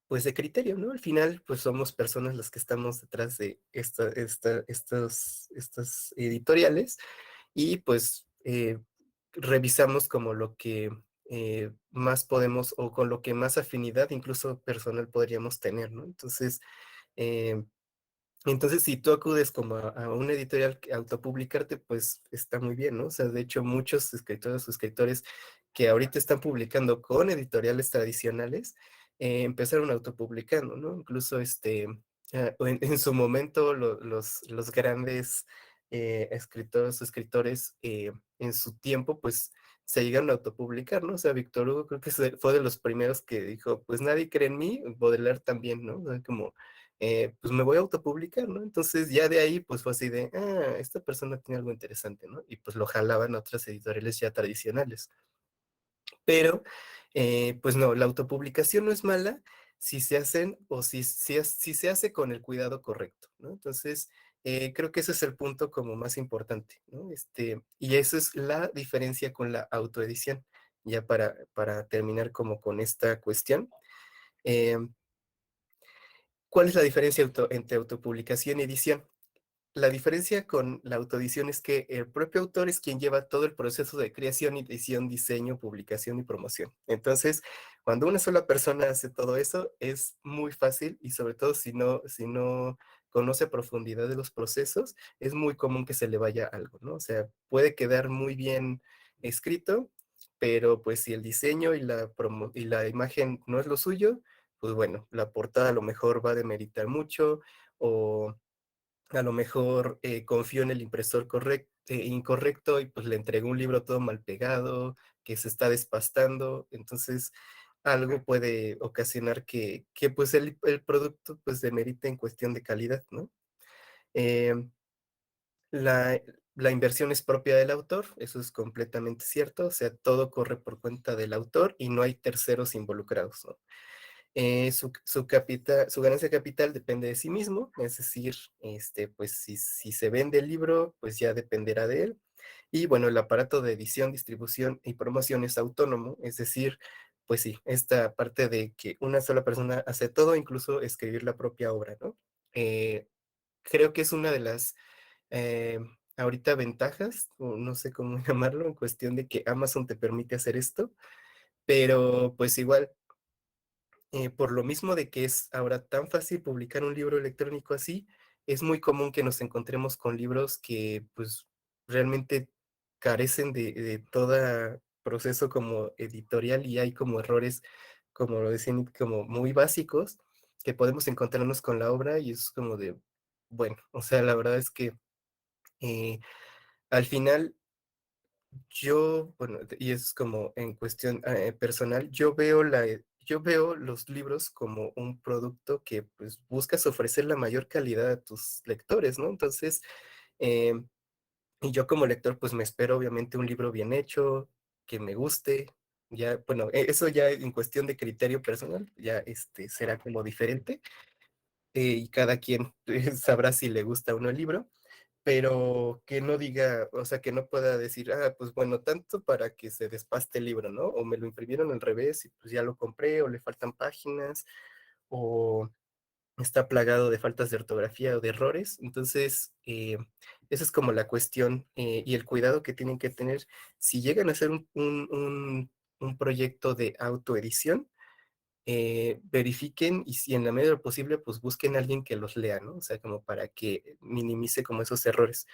pues de criterio, ¿no? Al final, pues somos personas las que estamos detrás de estas editoriales y pues revisamos como lo que más podemos o con lo que más afinidad incluso personal podríamos tener, ¿no? Eh, entonces, si tú acudes como a una editorial que autopublicarte, pues está muy bien, ¿no? O sea, de hecho, muchos escritores o escritores que ahorita están publicando con editoriales tradicionales, empezaron autopublicando, ¿no? Incluso en su momento los grandes escritores o escritores en su tiempo, pues se llegaron a autopublicar, ¿no? O sea, Víctor Hugo creo que fue de los primeros que dijo, pues nadie cree en mí, Baudelaire también, ¿no? O sea, como pues me voy a autopublicar, ¿no? Entonces ya de ahí pues fue así de, esta persona tiene algo interesante, ¿no? Y pues lo jalaban a otras editoriales ya tradicionales. Pero, pues no, la autopublicación no es mala si se hacen o si se hace con el cuidado correcto, ¿no? Entonces, creo que ese es el punto como más importante, ¿no? Y esa es la diferencia con la autoedición, ya para terminar como con esta cuestión. Eh, ¿Cuál es la diferencia entre autopublicación y edición? La diferencia con la autoedición es que el propio autor es quien lleva todo el proceso de creación, edición, diseño, publicación y promoción. Entonces, cuando una sola persona hace todo eso, es muy fácil y sobre todo si no conoce a profundidad de los procesos, es muy común que se le vaya algo, ¿no? O sea, puede quedar muy bien escrito, pero pues si el diseño y la imagen no es lo suyo, pues bueno, la portada a lo mejor va a demeritar mucho o a lo mejor confío en el impresor incorrecto y pues le entrego un libro todo mal pegado, que se está despastando, entonces algo puede ocasionar que pues el producto pues demerite en cuestión de calidad, ¿no? Eh, la, la inversión es propia del autor, eso es completamente cierto, o sea, todo corre por cuenta del autor y no hay terceros involucrados, ¿no? Su ganancia de capital depende de sí mismo, es decir, pues si se vende el libro, pues ya dependerá de él. Y bueno, el aparato de edición, distribución y promoción es autónomo, es decir, pues sí, esta parte de que una sola persona hace todo, incluso escribir la propia obra, ¿no? Eh, Creo que es una de las eh, ahorita ventajas, o no sé cómo llamarlo, en cuestión de que Amazon te permite hacer esto, pero pues igual, por lo mismo de que es ahora tan fácil publicar un libro electrónico así, es muy común que nos encontremos con libros que pues realmente carecen de todo proceso como editorial y hay como errores, como lo decían, como muy básicos, que podemos encontrarnos con la obra y es como de, bueno, o sea, la verdad es que eh, al final yo, bueno, y es como en cuestión personal, yo veo los libros como un producto que pues buscas ofrecer la mayor calidad a tus lectores, ¿no? Entonces, em, y yo como lector pues me espero obviamente un libro bien hecho, que me guste, ya, bueno, eso ya en cuestión de criterio personal, ya será como diferente, y cada quien sabrá si le gusta o no el libro, pero que no diga, o sea, que no pueda decir, pues bueno, tanto para que se despaste el libro, ¿no? O me lo imprimieron al revés y pues ya lo compré, o le faltan páginas, o está plagado de faltas de ortografía o de errores. Entonces, esa es como la cuestión y el cuidado que tienen que tener si llegan a hacer un proyecto de autoedición, verifiquen y si en la medida de lo posible, pues busquen a alguien que los lea, ¿no? O sea, como para que minimice como esos errores.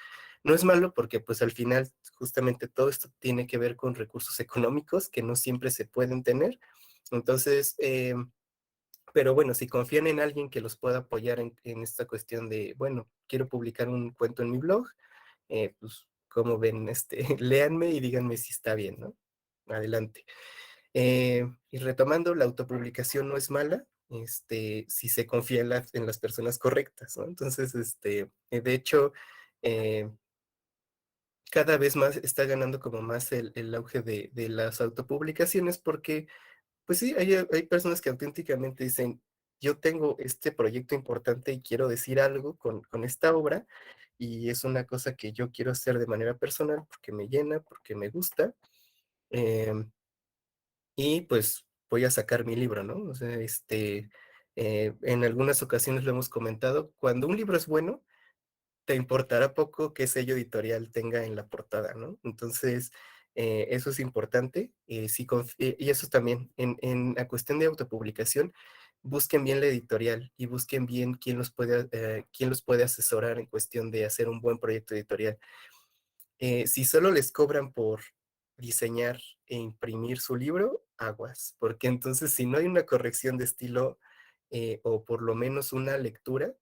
No es malo porque pues al final justamente todo esto tiene que ver con recursos económicos que no siempre se pueden tener. Entonces, pero bueno, si confían en alguien que los pueda apoyar en esta cuestión de, bueno, quiero publicar un cuento en mi blog, pues como ven, léanme y díganme si está bien, ¿no? Adelante. Y retomando, la autopublicación no es mala, si se confía en las personas correctas, ¿no? Entonces, de hecho, eh, cada vez más está ganando como más el auge de las autopublicaciones porque, pues sí, hay personas que auténticamente dicen, yo tengo este proyecto importante y quiero decir algo con esta obra y es una cosa que yo quiero hacer de manera personal porque me llena, porque me gusta. em, y pues voy a sacar mi libro, ¿no? O sea, en algunas ocasiones lo hemos comentado, cuando un libro es bueno, te importará poco qué sello editorial tenga en la portada, ¿no? Entonces, eso es importante, y eso también, en la cuestión de autopublicación, busquen bien la editorial y busquen bien quién los puede asesorar en cuestión de hacer un buen proyecto editorial. Si solo les cobran por diseñar e imprimir su libro, aguas, porque entonces si no hay una corrección de estilo o por lo menos una lectura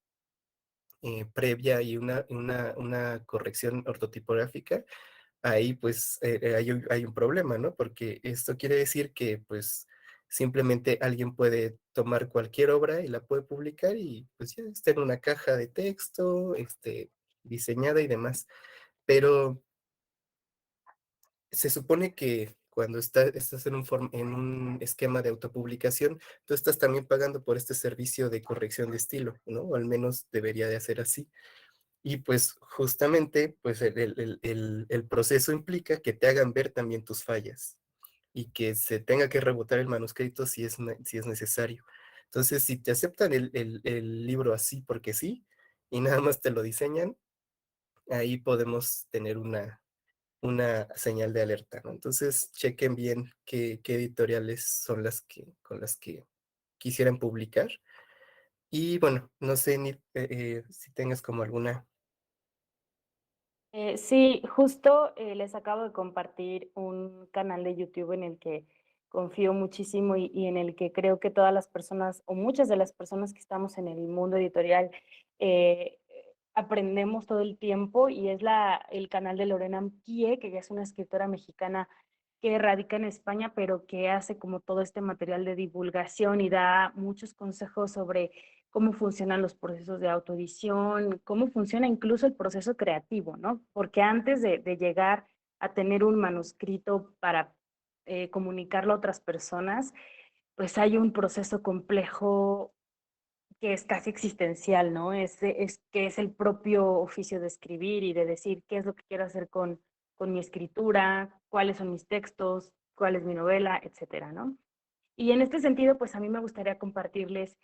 previa y una corrección ortotipográfica, ahí pues hay un problema, ¿no? Porque esto quiere decir que pues simplemente alguien puede tomar cualquier obra y la puede publicar y pues ya está en una caja de texto, diseñada y demás. Pero se supone que cuando estás en un esquema de autopublicación, tú estás también pagando por este servicio de corrección de estilo, ¿no? O al menos debería de ser así. Y pues justamente, pues el proceso implica que te hagan ver también tus fallas y que se tenga que rebotar el manuscrito si es necesario. Entonces, si te aceptan el libro así porque sí, y nada más te lo diseñan, ahí podemos tener una señal de alerta, ¿no? Entonces, chequen bien qué editoriales son con las que quisieran publicar. Y bueno, no sé si tengas como alguna. Sí, justo les acabo de compartir un canal de YouTube en el que confío muchísimo y en el que creo que todas las personas o muchas de las personas que estamos en el mundo editorial eh, aprendemos todo el tiempo y es el canal de Lorena Mquie, que ya es una escritora mexicana que radica en España, pero que hace como todo este material de divulgación y da muchos consejos sobre cómo funcionan los procesos de autoedición, cómo funciona incluso el proceso creativo, ¿no? Porque antes de llegar a tener un manuscrito para comunicarlo a otras personas, pues hay un proceso complejo que es casi existencial, ¿no? Que es el propio oficio de escribir y de decir qué es lo que quiero hacer con mi escritura, cuáles son mis textos, cuál es mi novela, etcétera, ¿no? Y en este sentido, pues a mí me gustaría compartirles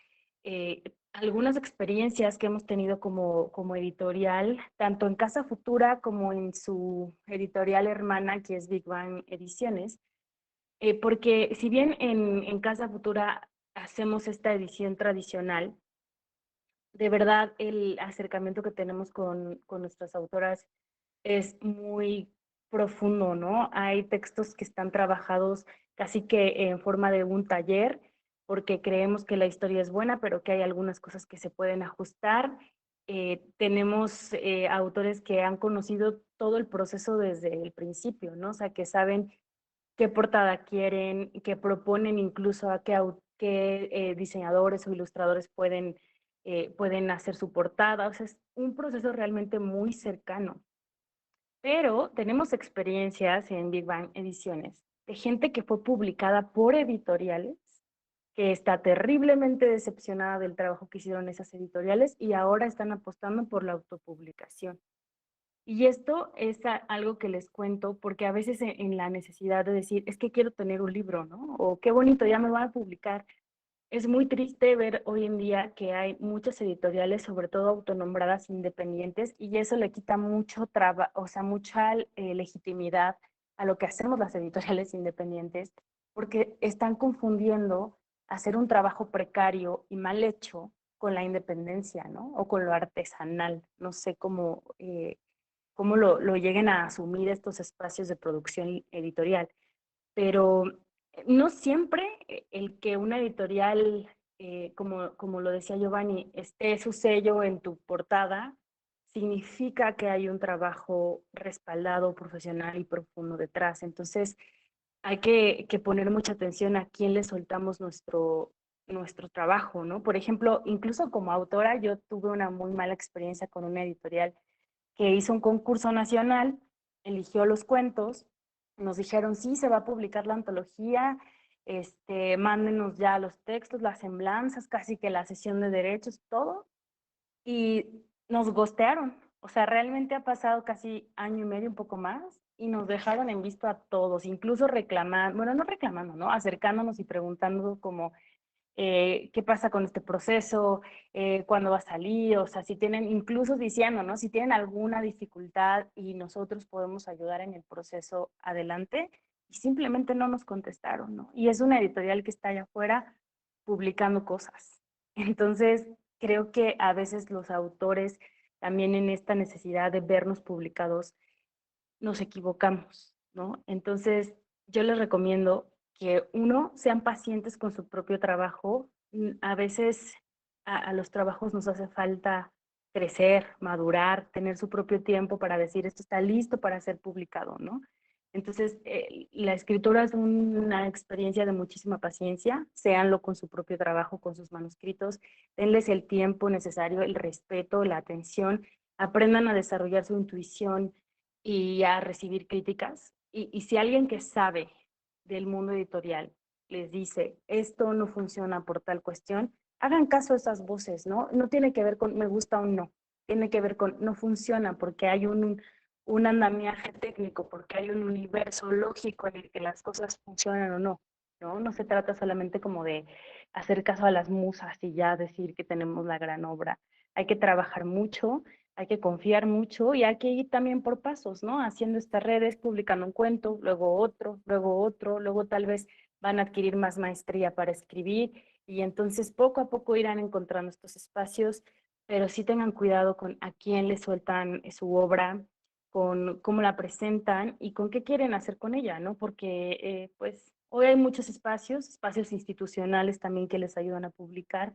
algunas experiencias que hemos tenido como editorial, tanto en Casa Futura como en su editorial hermana, que es Big Bang Ediciones, porque si bien en Casa Futura hacemos esta edición tradicional, de verdad el acercamiento que tenemos con nuestras autoras es muy profundo, ¿no? Hay textos que están trabajados casi que en forma de un taller, porque creemos que la historia es buena, pero que hay algunas cosas que se pueden ajustar. Tenemos autores que han conocido todo el proceso desde el principio, ¿no? O sea, que saben qué portada quieren, que proponen incluso a qué diseñadores o ilustradores pueden hacer su portada. O sea, es un proceso realmente muy cercano. Pero tenemos experiencias en Big Bang Ediciones de gente que fue publicada por editoriales, que está terriblemente decepcionada del trabajo que hicieron esas editoriales y ahora están apostando por la autopublicación. Y esto es algo que les cuento porque a veces en la necesidad de decir, es que quiero tener un libro, ¿no? O qué bonito, ya me van a publicar. Es muy triste ver hoy en día que hay muchas editoriales, sobre todo autonombradas independientes, y eso le quita mucho o sea, mucha legitimidad a lo que hacemos las editoriales independientes, porque están confundiendo hacer un trabajo precario y mal hecho con la independencia, ¿no? O con lo artesanal. No sé cómo lo lleguen a asumir estos espacios de producción editorial, pero no siempre el que una editorial, como lo decía Giovanni, esté su sello en tu portada, significa que hay un trabajo respaldado, profesional y profundo detrás. Entonces, hay que poner mucha atención a quién le soltamos nuestro trabajo, ¿no? Por ejemplo, incluso como autora, yo tuve una muy mala experiencia con una editorial que hizo un concurso nacional, eligió los cuentos, nos dijeron, sí, se va a publicar la antología, mándenos ya los textos, las semblanzas, casi que la sesión de derechos, todo, y nos gostearon. O sea, realmente ha pasado casi año y medio, un poco más, y nos dejaron en visto a todos, incluso reclamando, bueno, no reclamando, ¿no? Acercándonos y preguntando como, qué pasa con este proceso, cuándo va a salir, o sea, si tienen, incluso diciendo, ¿no? Si tienen alguna dificultad y nosotros podemos ayudar en el proceso adelante, y simplemente no nos contestaron, ¿no? Y es una editorial que está allá afuera publicando cosas. Entonces, creo que a veces los autores, también en esta necesidad de vernos publicados, nos equivocamos, ¿no? Entonces, yo les recomiendo que uno, sean pacientes con su propio trabajo. A veces a los trabajos nos hace falta crecer, madurar, tener su propio tiempo para decir esto está listo para ser publicado, ¿no? Entonces, la escritura es una experiencia de muchísima paciencia, séanlo con su propio trabajo, con sus manuscritos, denles el tiempo necesario, el respeto, la atención, aprendan a desarrollar su intuición y a recibir críticas. Y si alguien que sabe del mundo editorial les dice, esto no funciona por tal cuestión, hagan caso a esas voces, ¿no? No tiene que ver con me gusta o no, tiene que ver con no funciona porque hay un andamiaje técnico, porque hay un universo lógico en el que las cosas funcionan o no, ¿no? No se trata solamente como de hacer caso a las musas y ya decir que tenemos la gran obra. Hay que trabajar mucho, hay que confiar mucho y hay que ir también por pasos, ¿no? Haciendo estas redes, publicando un cuento, luego otro, luego tal vez van a adquirir más maestría para escribir y entonces poco a poco irán encontrando estos espacios, pero sí tengan cuidado con a quién le sueltan su obra, con cómo la presentan y con qué quieren hacer con ella, ¿no? Porque pues hoy hay muchos espacios institucionales también que les ayudan a publicar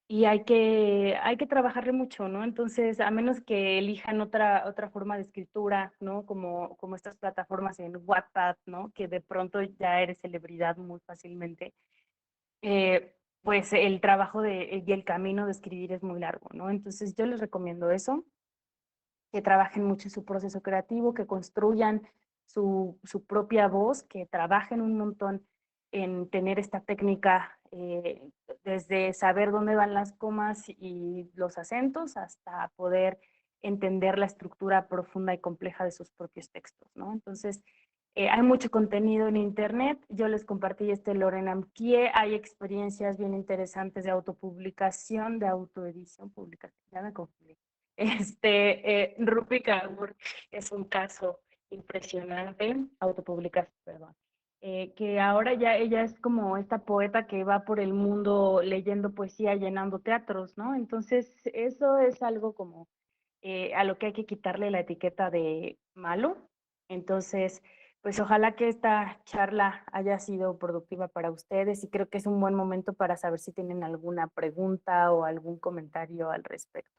y hay que trabajarle mucho, ¿no? Entonces, a menos que elijan otra forma de escritura, ¿no? Como estas plataformas en Wattpad, ¿no? Que de pronto ya eres celebridad muy fácilmente. pues el trabajo y el camino de escribir es muy largo, ¿no? Entonces yo les recomiendo eso, que trabajen mucho en su proceso creativo, que construyan su propia voz, que trabajen un montón en tener esta técnica, desde saber dónde van las comas y los acentos hasta poder entender la estructura profunda y compleja de sus propios textos, ¿no? Entonces, hay mucho contenido en internet. Yo les compartí Lorena Amkie. Hay experiencias bien interesantes de autopublicación, de autoedición, publicación. Ya me confundí. Rupi Kaur es un caso impresionante, autopublicación, perdón. Que ahora ya ella es como esta poeta que va por el mundo leyendo poesía, llenando teatros, ¿no? Entonces, eso es algo como a lo que hay que quitarle la etiqueta de malo. Entonces, pues ojalá que esta charla haya sido productiva para ustedes y creo que es un buen momento para saber si tienen alguna pregunta o algún comentario al respecto.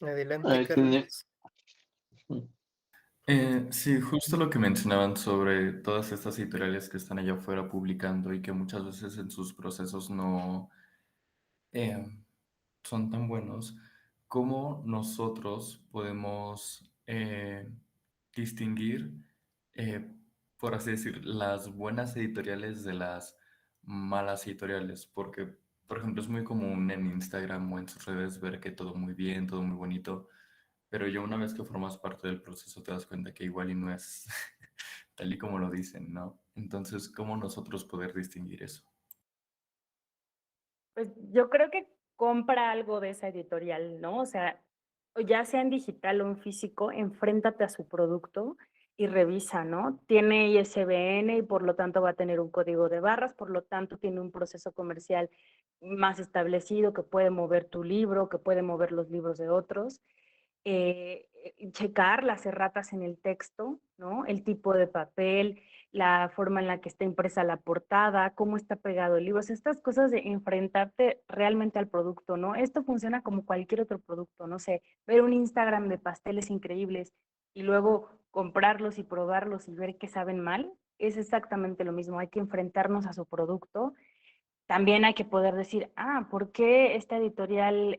Adelante, Tenía- Carlos. Sí, justo lo que mencionaban sobre todas estas editoriales que están allá afuera publicando y que muchas veces en sus procesos no eh, son tan buenos, ¿cómo nosotros podemos distinguir, eh, por así decir, las buenas editoriales de las malas editoriales? Porque, por ejemplo, es muy común en Instagram o en sus redes ver que todo muy bien, todo muy bonito, pero ya una vez que formas parte del proceso te das cuenta que igual y no es tal y como lo dicen, ¿no? Entonces, ¿cómo nosotros poder distinguir eso? Pues yo creo que compra algo de esa editorial, ¿no? O sea, ya sea en digital o en físico, enfréntate a su producto y revisa, ¿no? Tiene ISBN y por lo tanto va a tener un código de barras, por lo tanto tiene un proceso comercial más establecido que puede mover tu libro, que puede mover los libros de otros. Checar las erratas en el texto, ¿no? El tipo de papel, la forma en la que está impresa la portada, cómo está pegado el libro, o sea, estas cosas de enfrentarte realmente al producto, ¿no? Esto funciona como cualquier otro producto, no sé, ver un Instagram de pasteles increíbles y luego comprarlos y probarlos y ver que saben mal, es exactamente lo mismo, hay que enfrentarnos a su producto. También hay que poder decir, ¿por qué esta editorial,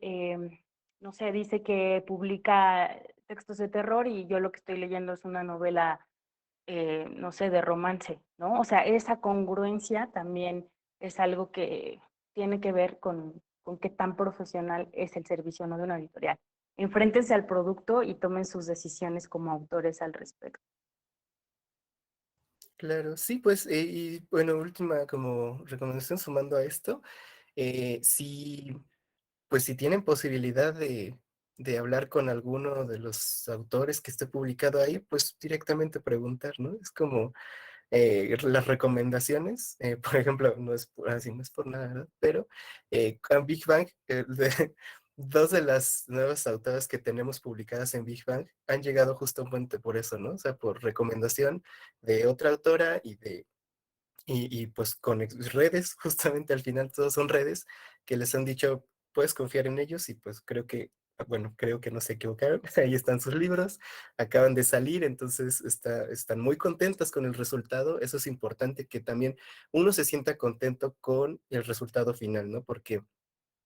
no sé, dice que publica textos de terror y yo lo que estoy leyendo es una novela, no sé, de romance, ¿no? O sea, esa congruencia también es algo que tiene que ver con qué tan profesional es el servicio, ¿no? De una editorial. Enfréntense al producto y tomen sus decisiones como autores al respecto. Claro, sí, pues, y bueno, última como recomendación sumando a esto, sí, pues si tienen posibilidad de hablar con alguno de los autores que esté publicado ahí, pues directamente preguntar, ¿no? Es como las recomendaciones, por ejemplo, no es así, no es por nada, ¿verdad? Pero con Big Bang, dos de las nuevas autoras que tenemos publicadas en Big Bang han llegado justamente por eso, ¿no? O sea, por recomendación de otra autora y pues con redes, justamente al final todos son redes que les han dicho, puedes confiar en ellos y pues creo que, bueno, creo que no se equivocaron, ahí están sus libros, acaban de salir, entonces están muy contentas con el resultado, eso es importante que también uno se sienta contento con el resultado final, ¿no? Porque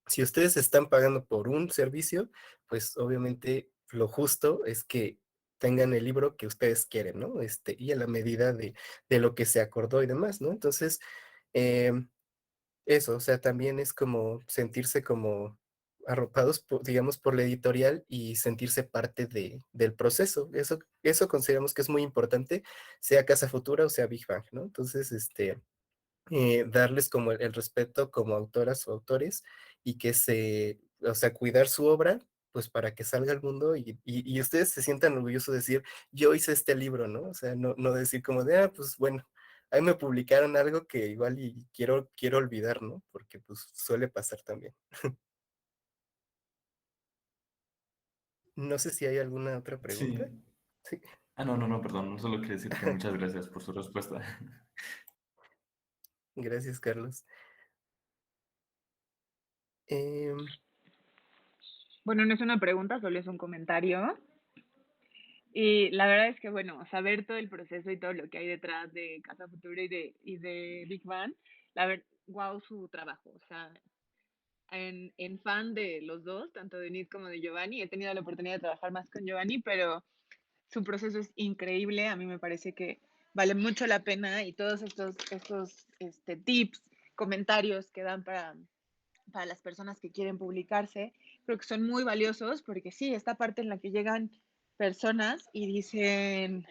si ustedes están pagando por un servicio, pues obviamente lo justo es que tengan el libro que ustedes quieren, ¿no? Y a la medida de lo que se acordó y demás, ¿no? Entonces, eh, eso, o sea, también es como sentirse como arropados, digamos, por la editorial y sentirse parte del proceso. Eso consideramos que es muy importante, sea Casa Futura o sea Big Bang, ¿no? Entonces, darles como el respeto como autoras o autores y que o sea, cuidar su obra, pues para que salga al mundo y ustedes se sientan orgullosos de decir, yo hice este libro, ¿no? O sea, no decir como de, pues bueno, ahí me publicaron algo que igual y quiero olvidar, ¿no? Porque pues suele pasar también. No sé si hay alguna otra pregunta. Sí. Sí, No, no, no, perdón. Solo quería decir que muchas gracias por su respuesta. gracias, Carlos. Em, Bueno, no es una pregunta, solo es un comentario. Y la verdad es que, bueno, saber todo el proceso y todo lo que hay detrás de Casa Futura y de Big Bang, wow, su trabajo. O sea, en fan de los dos, tanto de Nid como de Giovanni, he tenido la oportunidad de trabajar más con Giovanni, pero su proceso es increíble. A mí me parece que vale mucho la pena y todos estos tips, comentarios que dan para las personas que quieren publicarse, creo que son muy valiosos porque sí, esta parte en la que llegan personas y dicen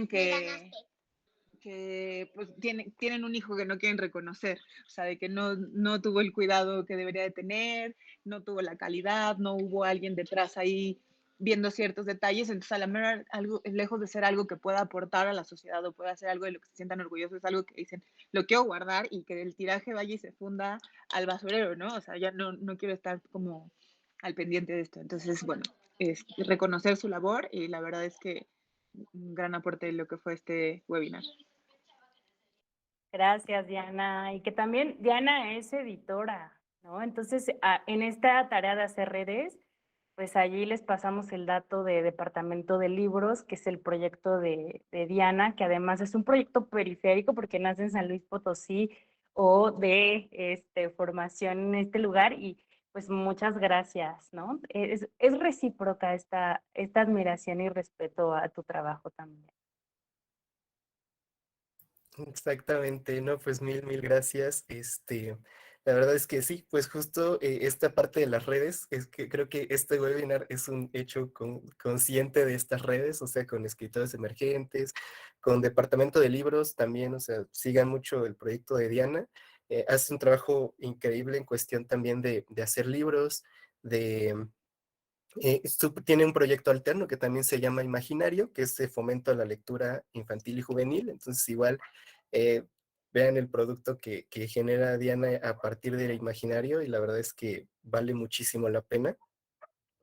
que pues tienen un hijo que no quieren reconocer, o sea, de que no tuvo el cuidado que debería de tener, no tuvo la calidad, no hubo alguien detrás ahí viendo ciertos detalles, entonces a la mera, algo, lejos de ser algo que pueda aportar a la sociedad o pueda hacer algo de lo que se sientan orgullosos, es algo que dicen, lo quiero guardar y que el tiraje vaya y se funda al basurero, ¿no? O sea, ya no quiero estar como al pendiente de esto. Entonces, bueno, es reconocer su labor y la verdad es que un gran aporte de lo que fue este webinar. Gracias, Diana. Y que también Diana es editora, ¿no? Entonces, en esta tarea de hacer redes, pues allí les pasamos el dato de Departamento de Libros, que es el proyecto de Diana, que además es un proyecto periférico porque nace en San Luis Potosí o de formación en este lugar y pues muchas gracias, ¿no? Es recíproca esta admiración y respeto a tu trabajo también. Exactamente, no, pues mil gracias. La verdad es que sí, pues justo esta parte de las redes, es que creo que este webinar es un hecho consciente de estas redes, o sea, con escritores emergentes, con departamento de libros también, o sea, sigan mucho el proyecto de Diana. Hace un trabajo increíble en cuestión también de hacer libros, de tiene un proyecto alterno que también se llama Imaginario, que es de fomento a la lectura infantil y juvenil. Entonces, igual, eh, vean el producto que genera Diana a partir del Imaginario y la verdad es que vale muchísimo la pena.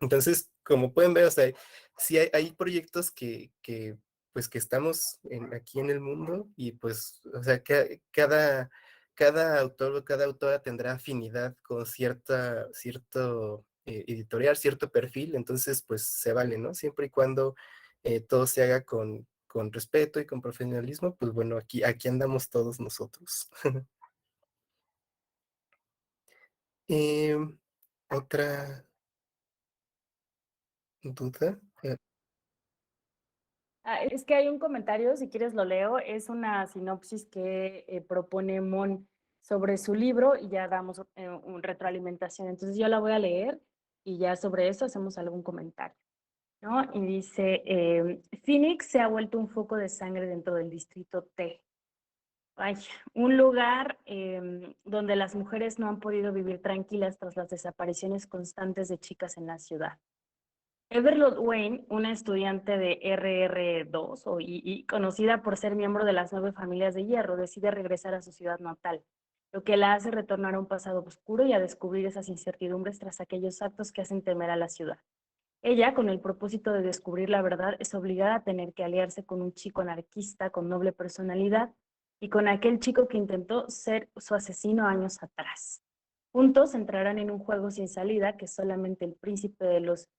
Entonces, como pueden ver, o sea, sí hay proyectos pues, que estamos aquí en el mundo y pues, o sea, cada autor o cada autora tendrá afinidad con cierto editorial, cierto perfil, entonces, pues, se vale, ¿no? Siempre y cuando todo se haga con respeto y con profesionalismo, pues, bueno, aquí andamos todos nosotros. Otra duda. Es que hay un comentario, si quieres lo leo, es una sinopsis que propone Mon sobre su libro y ya damos una retroalimentación. Entonces yo la voy a leer y ya sobre eso hacemos algún comentario, ¿no? Y dice, Phoenix se ha vuelto un foco de sangre dentro del distrito T. Ay, un lugar donde las mujeres no han podido vivir tranquilas tras las desapariciones constantes de chicas en la ciudad. Everlot Wayne, una estudiante de RR2 o II, conocida por ser miembro de las 9 familias de hierro, decide regresar a su ciudad natal, lo que la hace retornar a un pasado oscuro y a descubrir esas incertidumbres tras aquellos actos que hacen temer a la ciudad. Ella, con el propósito de descubrir la verdad, es obligada a tener que aliarse con un chico anarquista con noble personalidad y con aquel chico que intentó ser su asesino años atrás. Juntos entrarán en un juego sin salida que solamente el príncipe de los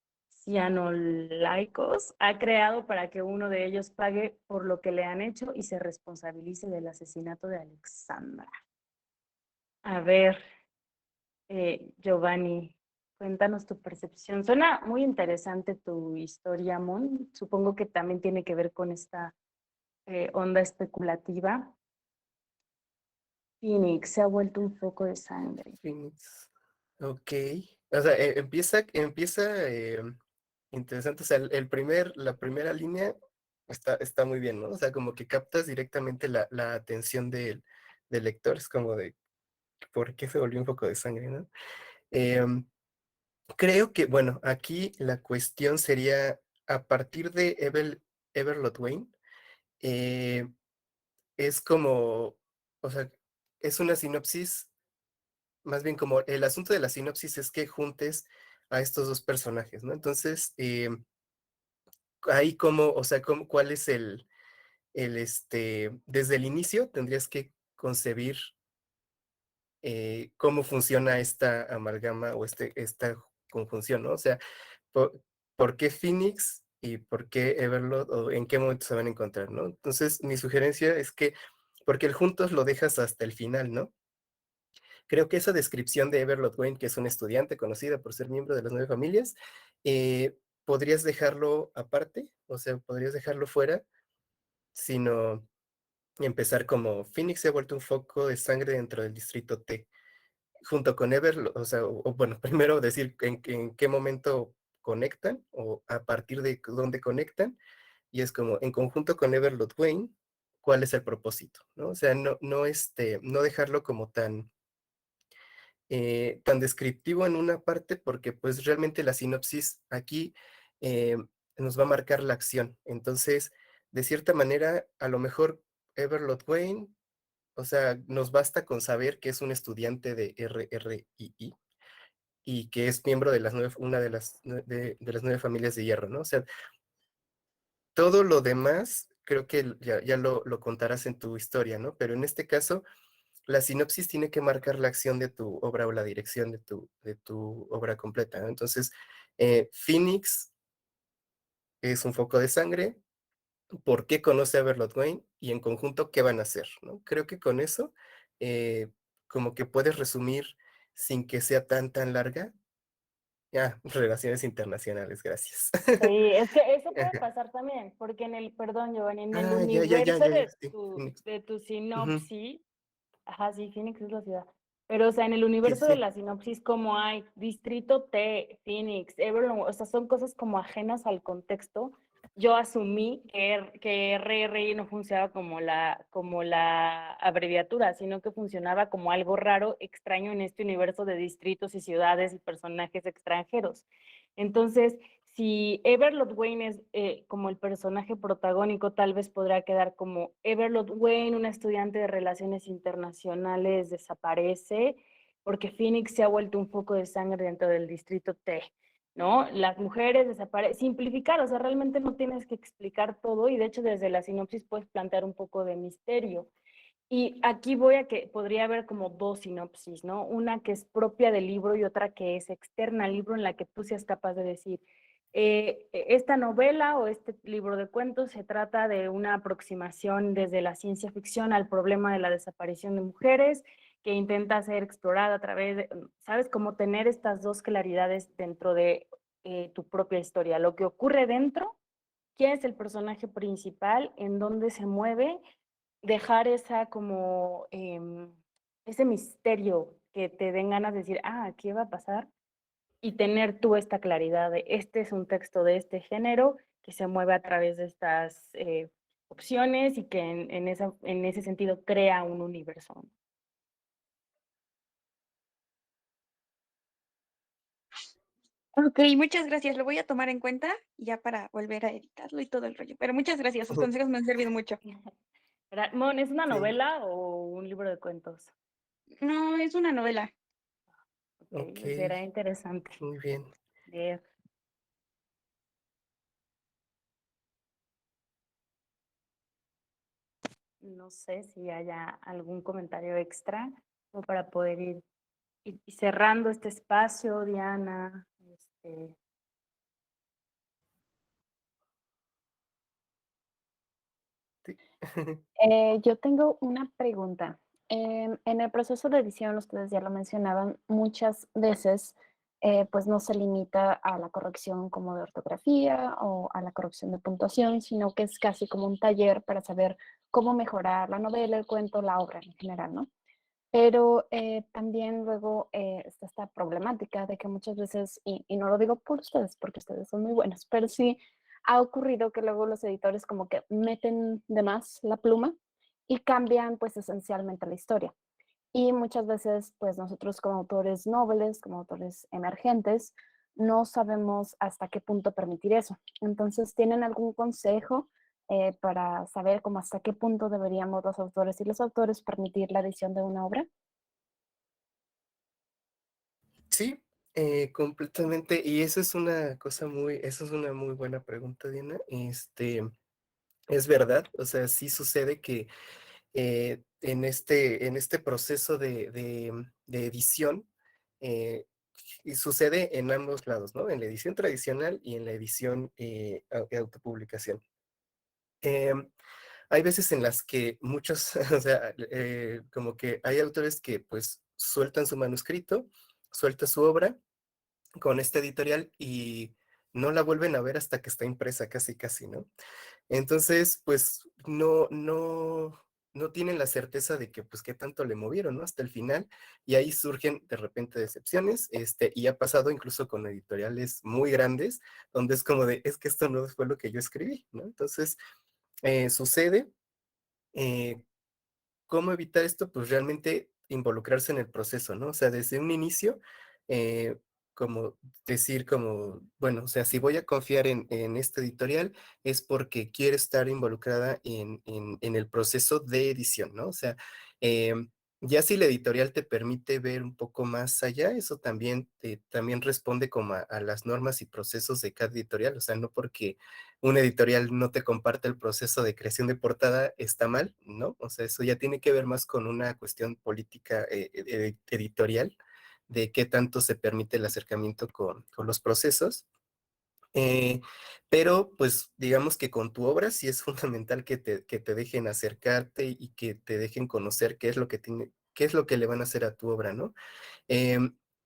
cianolaicos ha creado para que uno de ellos pague por lo que le han hecho y se responsabilice del asesinato de Alexandra. A ver, Giovanni, cuéntanos tu percepción. Suena muy interesante tu historia, Mon. Supongo que también tiene que ver con esta onda especulativa. Phoenix se ha vuelto un foco de sangre. Phoenix. Ok. O sea, empieza interesante. O sea, la primera línea está muy bien, ¿no? O sea, como que captas directamente la atención del lector. Es como de, ¿por qué se volvió un poco de sangre, no? Creo que, bueno, aquí la cuestión sería, a partir de Everlot Wayne, eh, es como, o sea, es una sinopsis. Más bien como el asunto de la sinopsis es que juntes a estos dos personajes, ¿no? Entonces, ahí como, o sea, ¿cuál es desde el inicio tendrías que concebir cómo funciona esta amalgama o esta conjunción, ¿no? O sea, ¿por qué Phoenix y por qué Everlord o en qué momento se van a encontrar, ¿no? Entonces, mi sugerencia es que, porque el juntos lo dejas hasta el final, ¿no? Creo que esa descripción de Everlord Wayne, que es una estudiante conocida por ser miembro de las 9 familias, podrías dejarlo aparte, o sea, podrías dejarlo fuera, sino empezar como Phoenix se ha vuelto un foco de sangre dentro del distrito T, junto con Everlord, o sea, o bueno, primero decir en qué momento conectan o a partir de dónde conectan, y es como en conjunto con Everlord Wayne, ¿cuál es el propósito? ¿No? O sea, no dejarlo como tan descriptivo en una parte, porque pues realmente la sinopsis aquí eh, nos va a marcar la acción. Entonces, de cierta manera, a lo mejor Everlord Wayne, o sea, nos basta con saber que es un estudiante de RRII y que es miembro de una de las 9 familias de hierro, ¿no? O sea, todo lo demás creo que ya lo contarás en tu historia, ¿no? Pero en este caso, la sinopsis tiene que marcar la acción de tu obra o la dirección de tu obra completa, ¿no? Entonces, Phoenix es un foco de sangre, ¿por qué conoce a Everlord Wayne? Y en conjunto, ¿qué van a hacer? ¿No? Creo que con eso, como que puedes resumir sin que sea tan larga. Ya, relaciones internacionales, gracias. Sí, es que eso puede pasar también, porque perdón, Giovanni, en el universo Ya, sí, Phoenix. de tu Ujú, sinopsis, ajá, sí, Phoenix es la ciudad. Pero, o sea, en el sí, universo de sí, la sinopsis, como hay Distrito T, Phoenix, Everlong, o sea, son cosas como ajenas al contexto. Yo asumí que RRI no funcionaba como la abreviatura, sino que funcionaba como algo raro, extraño en este universo de distritos y ciudades y personajes extranjeros. Entonces, si Everlord Wayne es como el personaje protagónico, tal vez podrá quedar como Everlord Wayne, una estudiante de relaciones internacionales, desaparece porque Phoenix se ha vuelto un foco de sangre dentro del distrito T, ¿no? Las mujeres desaparecen, simplificar, o sea, realmente no tienes que explicar todo y de hecho desde la sinopsis puedes plantear un poco de misterio. Y aquí voy a que podría haber como dos sinopsis, ¿no? Una que es propia del libro y otra que es externa al libro en la que tú seas capaz de decir, esta novela o este libro de cuentos se trata de una aproximación desde la ciencia ficción al problema de la desaparición de mujeres que intenta ser explorada a través de, ¿sabes? Como tener estas dos claridades dentro de tu propia historia, lo que ocurre dentro, quién es el personaje principal, en dónde se mueve, dejar esa como ese misterio que te den ganas de decir, ah, ¿qué va a pasar? Y tener tú esta claridad de este es un texto de este género que se mueve a través de estas opciones y que en ese sentido crea un universo. Ok, muchas gracias. Lo voy a tomar en cuenta ya para volver a editarlo y todo el rollo. Pero muchas gracias. Sus consejos me han servido mucho. Mon, ¿es una sí, novela o un libro de cuentos? No, es una novela. Ok, ok, pues será interesante muy bien. leer. No sé si haya algún comentario extra o para poder ir cerrando este espacio, Diana. Sí. Yo tengo una pregunta. En el proceso de edición, ustedes ya lo mencionaban, muchas veces pues no se limita a la corrección como de ortografía o a la corrección de puntuación, sino que es casi como un taller para saber cómo mejorar la novela, el cuento, la obra en general, ¿no? Pero también luego está esta problemática de que muchas veces, y no lo digo por ustedes, porque ustedes son muy buenos, pero sí ha ocurrido que luego los editores como que meten de más la pluma y cambian pues esencialmente la historia. Y muchas veces pues nosotros como autores nobles, como autores emergentes, no sabemos hasta qué punto permitir eso. Entonces, ¿tienen algún consejo para saber cómo hasta qué punto deberíamos los autores y los autores permitir la edición de una obra? Sí, completamente. Y eso es una cosa eso es una muy buena pregunta, Diana. Es verdad, o sea, sí sucede que en este proceso de edición, y sucede en ambos lados, ¿no? En la edición tradicional y en la edición autopublicación. Hay veces en las que muchos, o sea, como que hay autores que pues sueltan su manuscrito, sueltan su obra con este editorial y no la vuelven a ver hasta que está impresa casi casi, ¿no? Entonces, pues no tienen la certeza de que pues qué tanto le movieron, ¿no? Hasta el final, y ahí surgen de repente decepciones, y ha pasado incluso con editoriales muy grandes, donde es como de, es que esto no fue lo que yo escribí, ¿no? Entonces, sucede. eh, ¿Cómo evitar esto? Pues realmente involucrarse en el proceso, ¿no? O sea, desde un inicio, eh, como decir, como, bueno, o sea, si voy a confiar en este editorial es porque quiero estar involucrada en el proceso de edición, ¿no? O sea, ya si la editorial te permite ver un poco más allá, eso también responde como a las normas y procesos de cada editorial, o sea, no porque una editorial no te comparte el proceso de creación de portada, está mal, ¿no? O sea, eso ya tiene que ver más con una cuestión política editorial, de qué tanto se permite el acercamiento con los procesos. Eh, pero, pues, digamos que con tu obra sí es fundamental que te dejen acercarte y que te dejen conocer qué es lo que qué es lo que le van a hacer a tu obra, ¿no?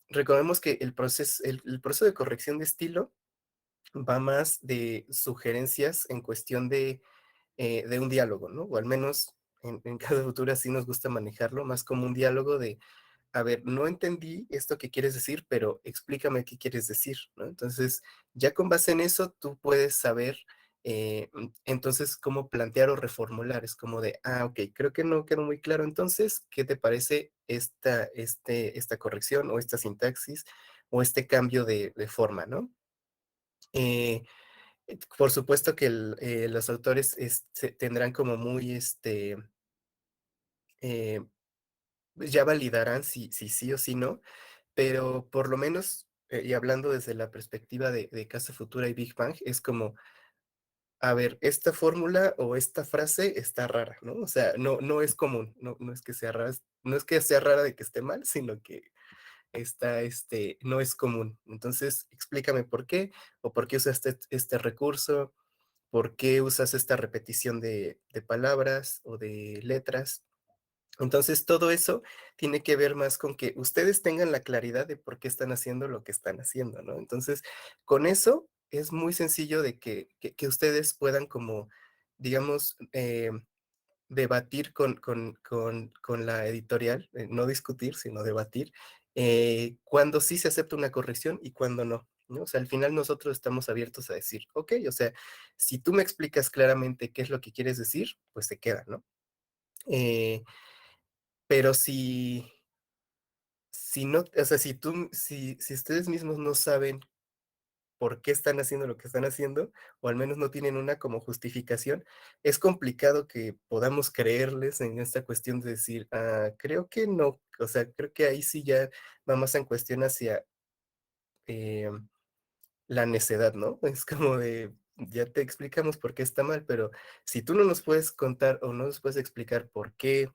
Recordemos que el proceso de corrección de estilo va más de sugerencias en cuestión de un diálogo, ¿no? O al menos en cada futura sí nos gusta manejarlo más como un diálogo de, a ver, no entendí esto que quieres decir, pero explícame qué quieres decir, ¿no? Entonces, ya con base en eso, tú puedes saber entonces cómo plantear o reformular. Es como de, ok, creo que no quedó muy claro. Entonces, ¿qué te parece esta corrección o esta sintaxis o este cambio de forma, ¿no? Eh, por supuesto que los autores tendrán como muy, eh, ya validarán si sí o si no, pero por lo menos, y hablando desde la perspectiva de Casa Futura y Big Bang, es como, a ver, esta fórmula o esta frase está rara, ¿no? O sea, no es común, no es que sea rara, no es que sea rara de que esté mal, sino que no es común. Entonces, explícame por qué, o por qué usas este recurso, por qué usas esta repetición de palabras o de letras. Entonces, todo eso tiene que ver más con que ustedes tengan la claridad de por qué están haciendo lo que están haciendo, ¿no? Entonces, con eso es muy sencillo de que ustedes puedan como, digamos, debatir con la editorial, no discutir, sino debatir, cuando sí se acepta una corrección y cuando no, ¿no? O sea, al final nosotros estamos abiertos a decir, ok, o sea, si tú me explicas claramente qué es lo que quieres decir, pues se queda, ¿no? Eh, pero si no, o sea, si ustedes mismos no saben por qué están haciendo lo que están haciendo, o al menos no tienen una como justificación, es complicado que podamos creerles en esta cuestión de decir, creo que no, o sea, creo que ahí sí ya va más en cuestión hacia eh, la necedad, ¿no? Es como de, ya te explicamos por qué está mal, pero si tú no nos puedes contar o no nos puedes explicar por qué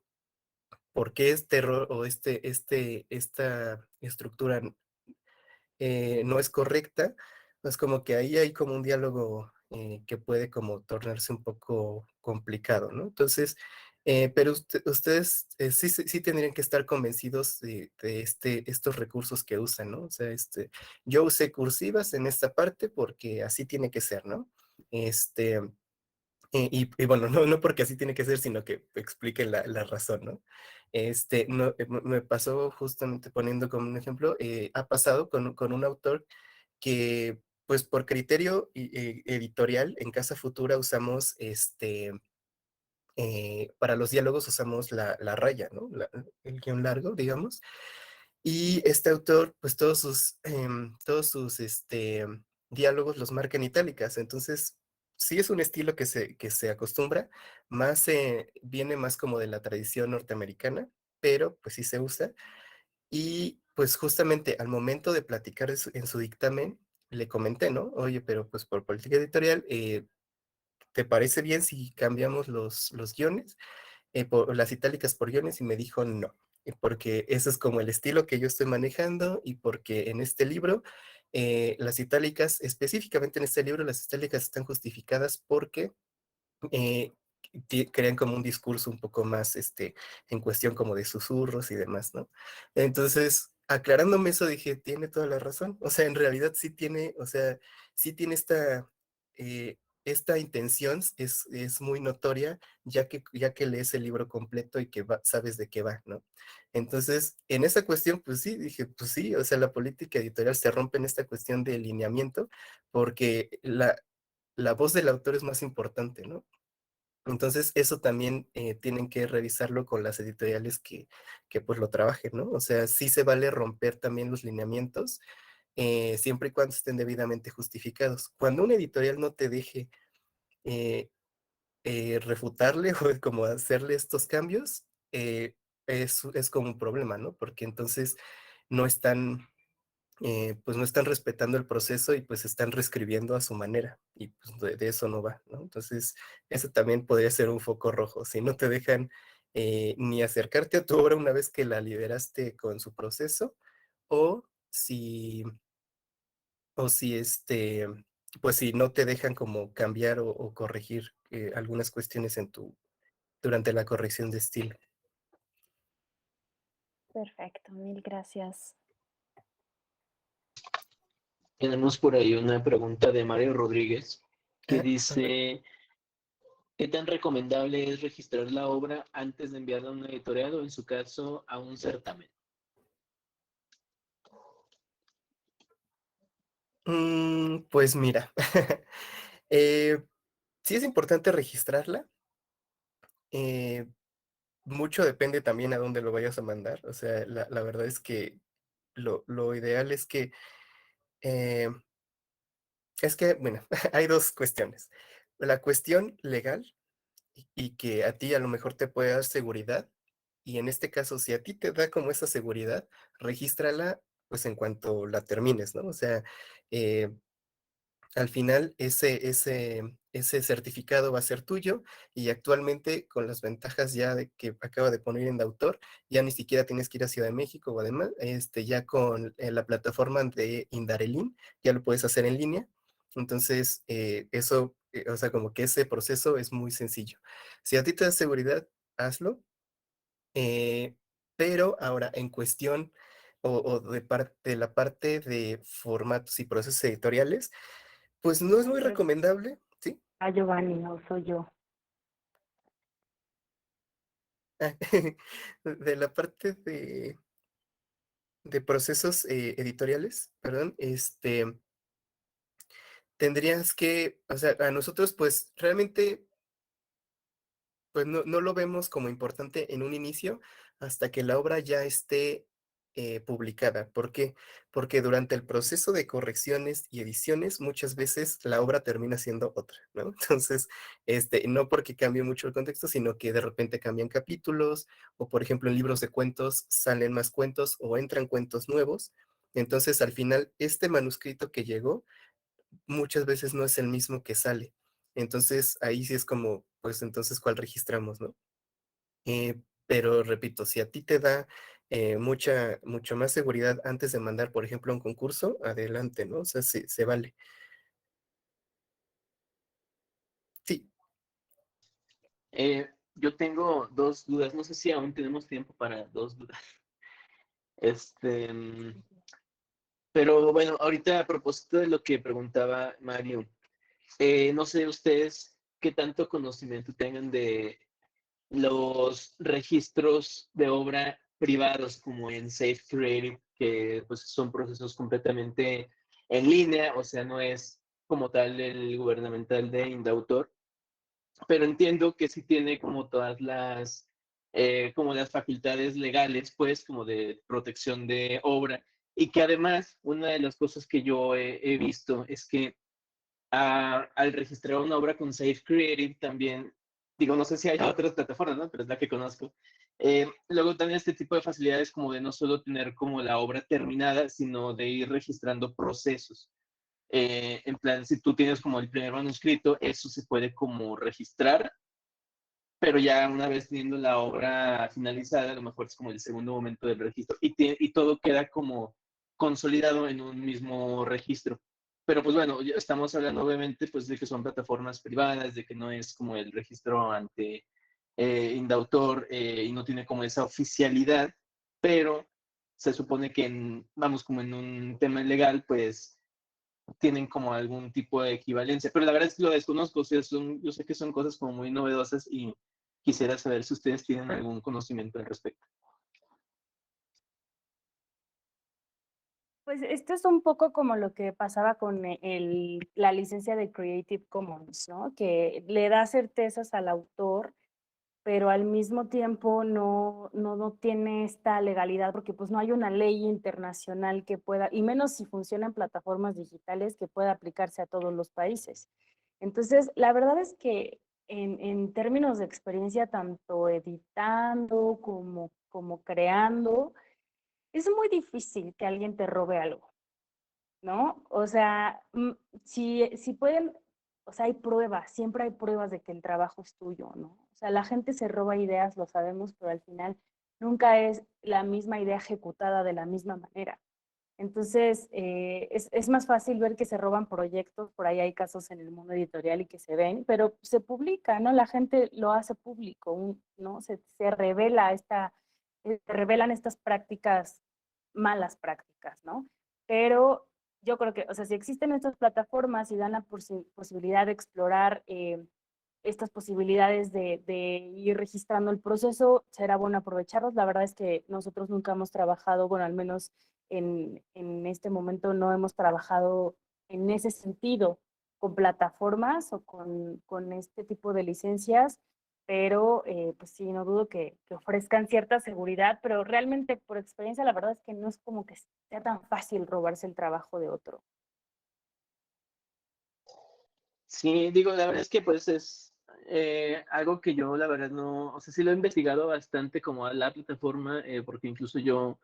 este error o esta estructura no es correcta, pues como que ahí hay como un diálogo que puede como tornarse un poco complicado, ¿no? Entonces, pero ustedes sí tendrían que estar convencidos de estos recursos que usan, ¿no? O sea, yo usé cursivas en esta parte porque así tiene que ser, ¿no? Este, y bueno, no porque así tiene que ser, sino que explique la razón, ¿no? No, me pasó justamente poniendo como un ejemplo, ha pasado con un autor que, pues por criterio editorial, en Casa Futura usamos, para los diálogos usamos la raya, ¿no? El guión largo, digamos. Y este autor, pues todos sus diálogos los marca en itálicas. Entonces, sí es un estilo que se acostumbra, viene más como de la tradición norteamericana, pero pues sí se usa. Y pues justamente al momento de platicar en su dictamen, le comenté, ¿no? Oye, pero pues por política editorial, ¿te parece bien si cambiamos los guiones, por las itálicas por guiones? Y me dijo no. porque ese es como el estilo que yo estoy manejando y porque en este libro, las itálicas, específicamente en este libro, las itálicas están justificadas porque eh, crean como un discurso un poco más en cuestión como de susurros y demás, ¿no? Entonces, aclarándome eso, dije, tiene toda la razón. O sea, en realidad sí tiene, o sea, sí tiene esta intención, es muy notoria, ya que lees el libro completo y que sabes de qué va, ¿no? Entonces, en esa cuestión, pues sí, dije, pues sí, o sea, la política editorial se rompe en esta cuestión de lineamiento, porque la voz del autor es más importante, ¿no? Entonces, eso también tienen que revisarlo con las editoriales que pues lo trabajen, ¿no? O sea, sí se vale romper también los lineamientos, siempre y cuando estén debidamente justificados. Cuando una editorial no te deje eh, refutarle o como hacerle estos cambios, es como un problema, ¿no? Porque entonces no están pues no están respetando el proceso y pues están reescribiendo a su manera y pues de eso no va, ¿no? Entonces, eso también podría ser un foco rojo, si no te dejan ni acercarte a tu obra una vez que la liberaste con su proceso o si, o si pues si no te dejan como cambiar o corregir algunas cuestiones durante la corrección de estilo. Perfecto, mil gracias. Tenemos por ahí una pregunta de Mario Rodríguez que A ver. dice, ¿qué tan recomendable es registrar la obra antes de enviarla a un editorial o en su caso a un certamen? Pues mira, sí es importante registrarla. eh, Mucho depende también a dónde lo vayas a mandar. O sea, la verdad es que lo ideal eh, es que, bueno, hay dos cuestiones. La cuestión legal y que a ti a lo mejor te puede dar seguridad. Y en este caso, si a ti te da como esa seguridad, regístrala pues en cuanto la termines, ¿no? O sea, eh, al final ese certificado va a ser tuyo y actualmente con las ventajas ya de que acaba de poner en autor, ya ni siquiera tienes que ir a Ciudad de México o además, ya con la plataforma de Indarelin, ya lo puedes hacer en línea. Entonces, eso, o sea, como que ese proceso es muy sencillo. Si a ti te da seguridad, hazlo. eh, pero ahora, en cuestión o de la parte de formatos y procesos editoriales, pues no es muy Creo que recomendable, ¿sí? Giovanni, no soy yo. De la parte de procesos editoriales, perdón, tendrías que, o sea, a nosotros pues realmente pues no lo vemos como importante en un inicio hasta que la obra ya esté publicada. ¿Por qué? Porque durante el proceso de correcciones y ediciones, muchas veces la obra termina siendo otra, ¿no? Entonces, no porque cambie mucho el contexto, sino que de repente cambian capítulos, o por ejemplo en libros de cuentos salen más cuentos o entran cuentos nuevos. Entonces, al final, este manuscrito que llegó muchas veces no es el mismo que sale. Entonces, ahí sí es como, pues entonces, ¿cuál registramos, no? Pero repito, si a ti te da mucho más seguridad antes de mandar, por ejemplo, a un concurso, adelante, ¿no? O sea, se vale. Sí. Yo tengo dos dudas, no sé si aún tenemos tiempo para dos dudas. Este, pero bueno, ahorita a propósito de lo que preguntaba Mario, no sé ustedes qué tanto conocimiento tengan de los registros de obra privados como en Safe Creative, que pues son procesos completamente en línea, o sea, no es como tal el gubernamental de Indautor, pero entiendo que sí tiene como todas como las facultades legales, pues, como de protección de obra, y que además una de las cosas que yo he visto es que al registrar una obra con Safe Creative también, digo, no sé si hay otras plataformas, ¿no? Pero es la que conozco. Luego también este tipo de facilidades como de no solo tener como la obra terminada, sino de ir registrando procesos. En plan, si tú tienes como el primer manuscrito, eso se puede como registrar pero ya una vez teniendo la obra finalizada, a lo mejor es como el segundo momento del registro y todo queda como consolidado en un mismo registro. Pero pues bueno, ya estamos hablando obviamente pues de que son plataformas privadas, de que no es como el registro ante Indautor y no tiene como esa oficialidad, pero se supone que vamos como en un tema legal, pues tienen como algún tipo de equivalencia, pero la verdad es que lo desconozco, o sea, yo sé que son cosas como muy novedosas y quisiera saber si ustedes tienen algún conocimiento al respecto. Pues esto es un poco como lo que pasaba con la licencia de Creative Commons, ¿no? Que le da certezas al autor, pero al mismo tiempo no tiene esta legalidad porque pues no hay una ley internacional que pueda, y menos si funciona en plataformas digitales, que pueda aplicarse a todos los países. Entonces, la verdad es que en términos de experiencia, tanto editando como creando, es muy difícil que alguien te robe algo, ¿no? O sea, si pueden, o sea, hay pruebas, siempre hay pruebas de que el trabajo es tuyo, ¿no? O sea, la gente se roba ideas, lo sabemos, pero al final nunca es la misma idea ejecutada de la misma manera. Entonces, es más fácil ver que se roban proyectos, por ahí hay casos en el mundo editorial y que se ven, pero se publica, ¿no? La gente lo hace público, ¿no? Se revela se revelan estas prácticas, malas prácticas, ¿no? Pero yo creo que, o sea, si existen estas plataformas y dan la posibilidad de explorar estas posibilidades de ir registrando el proceso, será bueno aprovecharlos. La verdad es que nosotros nunca hemos trabajado, bueno, al menos en este momento no hemos trabajado en ese sentido con plataformas o con este tipo de licencias, pero pues sí, no dudo que ofrezcan cierta seguridad, pero realmente por experiencia la verdad es que no es como que sea tan fácil robarse el trabajo de otro. Sí, digo, la verdad es que pues es algo que yo la verdad no, o sea, sí lo he investigado bastante como a la plataforma, porque incluso yo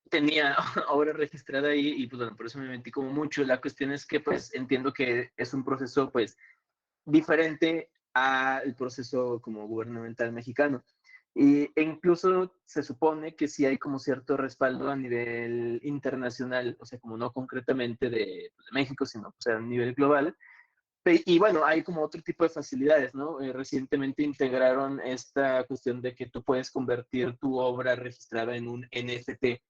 tenía obra registrada ahí y pues bueno, por eso me metí como mucho. La cuestión es que pues entiendo que es un proceso pues diferente al proceso como gubernamental mexicano. E incluso se supone que sí hay como cierto respaldo a nivel internacional, o sea, como no concretamente de México, sino pues, a nivel global. Y bueno, hay como otro tipo de facilidades, ¿no? Recientemente integraron esta cuestión de que tú puedes convertir tu obra registrada en un NFT.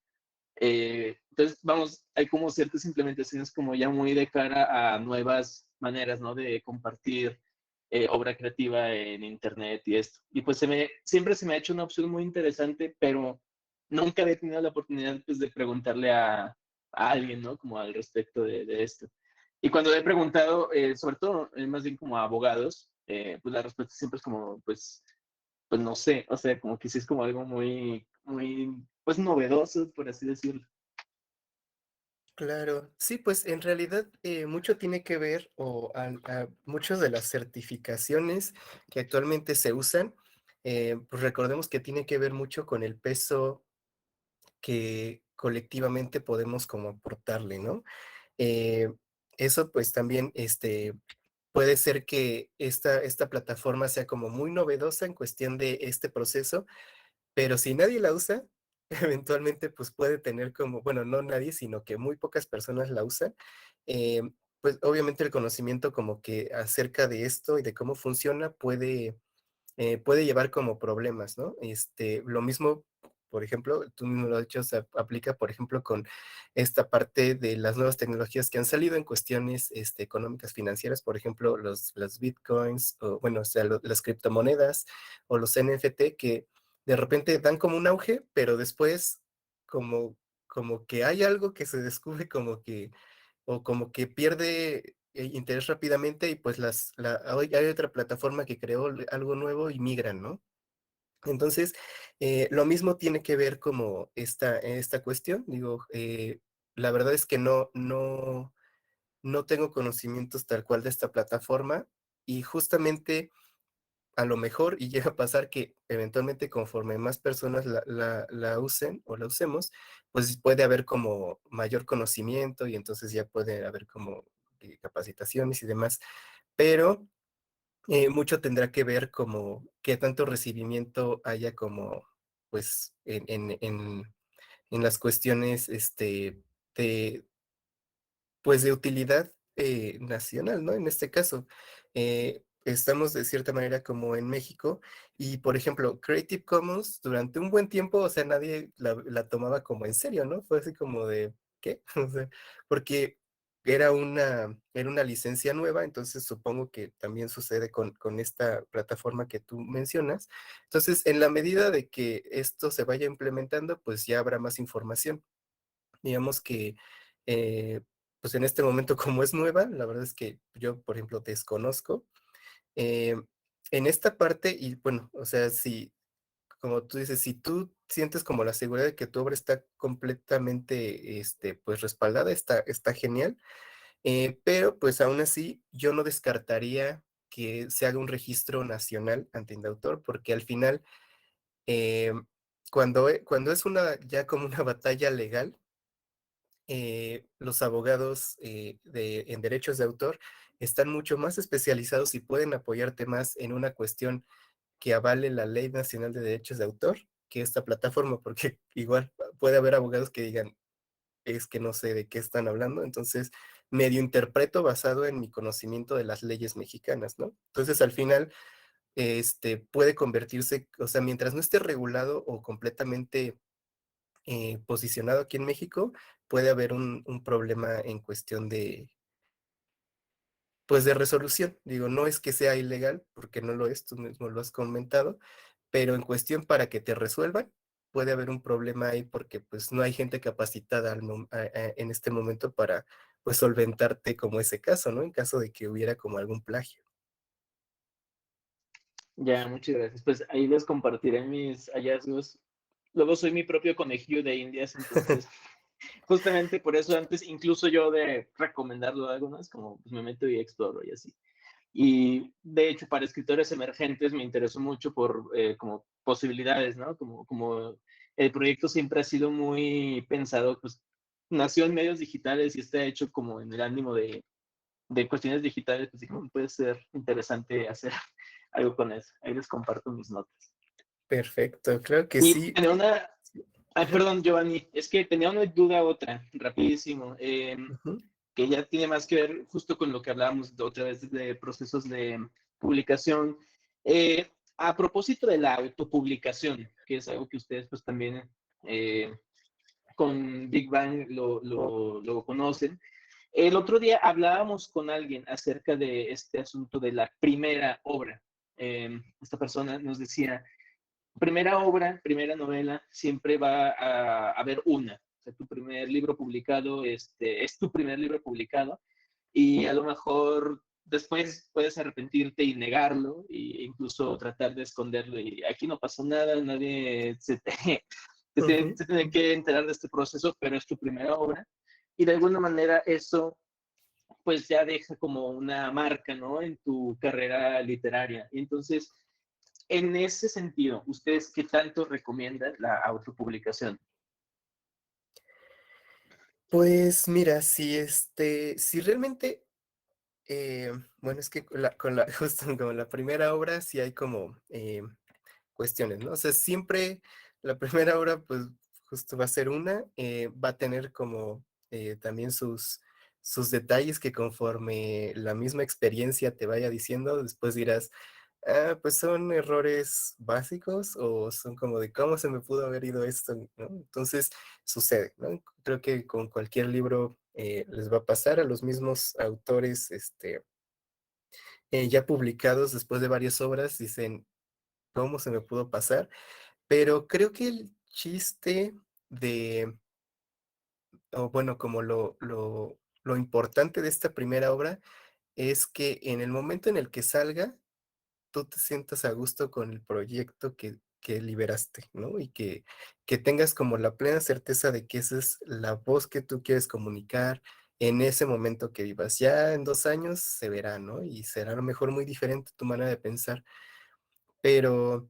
Entonces, vamos, hay como ciertas implementaciones como ya muy de cara a nuevas maneras, ¿no? De compartir obra creativa en internet y esto. Y pues siempre se me ha hecho una opción muy interesante, pero nunca he tenido la oportunidad pues, de preguntarle a alguien, ¿no? Como al respecto de esto. Y cuando le he preguntado, sobre todo, más bien como a abogados, pues la respuesta siempre es como, pues no sé, o sea, como que sí es como algo muy, muy, pues novedoso, por así decirlo. Claro, sí, pues en realidad mucho tiene que ver, o muchas de las certificaciones que actualmente se usan, pues recordemos que tiene que ver mucho con el peso que colectivamente podemos como aportarle, ¿no? Eh, Eso pues también puede ser que esta plataforma sea como muy novedosa en cuestión de este proceso, pero si nadie la usa, eventualmente pues puede tener como, bueno, no nadie, sino que muy pocas personas la usan, eh, pues obviamente el conocimiento como que acerca de esto y de cómo funciona puede llevar como problemas, ¿no? Lo mismo, por ejemplo, tú mismo lo has dicho, se aplica, por ejemplo, con esta parte de las nuevas tecnologías que han salido en cuestiones económicas, financieras, por ejemplo, las bitcoins, o bueno, o sea, las criptomonedas o los NFT que de repente dan como un auge, pero después como, como que hay algo que se descubre como que o como que pierde interés rápidamente y pues hay otra plataforma que creó algo nuevo y migran, ¿no? Entonces, lo mismo tiene que ver como esta cuestión. Digo, la verdad es que no tengo conocimientos tal cual de esta plataforma y justamente a lo mejor, y llega a pasar que eventualmente conforme más personas la usen o la usemos, pues puede haber como mayor conocimiento y entonces ya puede haber como capacitaciones y demás. Pero mucho tendrá que ver como qué tanto recibimiento haya como, pues, en las cuestiones, de, pues, de utilidad, nacional, ¿no? En este caso, estamos de cierta manera como en México y, por ejemplo, Creative Commons durante un buen tiempo, o sea, nadie la tomaba como en serio, ¿no? Fue así como de, ¿qué? O sea, porque era una licencia nueva, entonces supongo que también sucede con esta plataforma que tú mencionas. Entonces, en la medida de que esto se vaya implementando, pues ya habrá más información. Digamos que, eh, pues en este momento, como es nueva, la verdad es que yo, por ejemplo, desconozco. eh, en esta parte, y bueno, o sea, si, como tú dices, si tú sientes como la seguridad de que tu obra está completamente, pues respaldada, está genial, pero pues aún así yo no descartaría que se haga un registro nacional ante Indautor, porque al final, eh, cuando es ya como una batalla legal, los abogados en derechos de autor están mucho más especializados y pueden apoyarte más en una cuestión que avale la Ley Nacional de Derechos de Autor que esta plataforma, porque igual puede haber abogados que digan, es que no sé de qué están hablando, entonces medio interpreto basado en mi conocimiento de las leyes mexicanas, ¿no? Entonces al final, puede convertirse, o sea, mientras no esté regulado o completamente posicionado aquí en México, puede haber un problema en cuestión de, pues, de resolución. Digo, no es que sea ilegal, porque no lo es, tú mismo lo has comentado, pero en cuestión para que te resuelvan, puede haber un problema ahí porque pues no hay gente capacitada en este momento para pues solventarte como ese caso, ¿no? En caso de que hubiera como algún plagio. Ya, muchas gracias. Pues ahí les compartiré mis hallazgos. Luego soy mi propio conejillo de Indias, entonces justamente por eso antes, incluso yo de recomendarlo a algunas, como pues me meto y exploro y así. Y de hecho, para escritores emergentes me interesó mucho por como posibilidades, ¿no? Como el proyecto siempre ha sido muy pensado, pues nació en medios digitales y está hecho como en el ánimo de cuestiones digitales, pues dije, puede ser interesante hacer algo con eso. Ahí les comparto mis notas. Perfecto, creo que Y sí. tenía una, ay, Ajá, perdón, Giovanni, es que tenía una duda otra, rapidísimo, ujú. que ya tiene más que ver justo con lo que hablábamos de otra vez de procesos de publicación. Eh, a propósito de la autopublicación, que es algo que ustedes pues también eh, con Big Bang lo conocen, el otro día hablábamos con alguien acerca de este asunto de la primera obra. Esta persona nos decía, primera obra, primera novela, siempre va a haber una. O sea, tu primer libro publicado es tu primer libro publicado y a lo mejor después puedes arrepentirte y negarlo e incluso tratar de esconderlo y aquí no pasó nada, nadie Ujú. se tiene que enterar de este proceso, pero es tu primera obra y de alguna manera eso pues ya deja como una marca, ¿no? En tu carrera literaria. Y entonces, en ese sentido, ¿ustedes qué tanto recomiendan la autopublicación? Pues mira, si realmente, bueno, es que justo con la primera obra sí hay como cuestiones, ¿no? O sea, siempre la primera obra, pues justo va a ser va a tener como también sus detalles que conforme la misma experiencia te vaya diciendo, después dirás, pues son errores básicos o son como de cómo se me pudo haber ido esto, ¿no? Entonces sucede, ¿no? Creo que con cualquier libro les va a pasar a los mismos autores, ya publicados después de varias obras, dicen, ¿cómo se me pudo pasar? Pero creo que el chiste de, o bueno, como lo importante de esta primera obra es que en el momento en el que salga, tú te sientas a gusto con el proyecto que liberaste, ¿no? Y que tengas como la plena certeza de que esa es la voz que tú quieres comunicar en ese momento que vivas. Ya en 2 años se verá, ¿no? Y será a lo mejor muy diferente tu manera de pensar, pero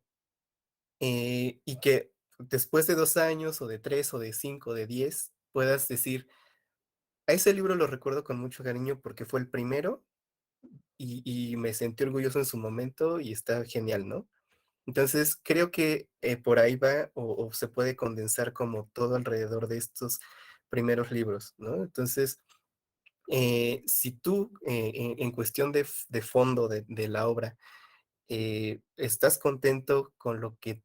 y que después de 2 años, o de 3, o de 5, o de 10, puedas decir, a ese libro lo recuerdo con mucho cariño porque fue el primero y me sentí orgulloso en su momento y está genial, ¿no? Entonces, creo que por ahí va o se puede condensar como todo alrededor de estos primeros libros, ¿no? Entonces, si tú en cuestión de fondo de la obra estás contento con lo que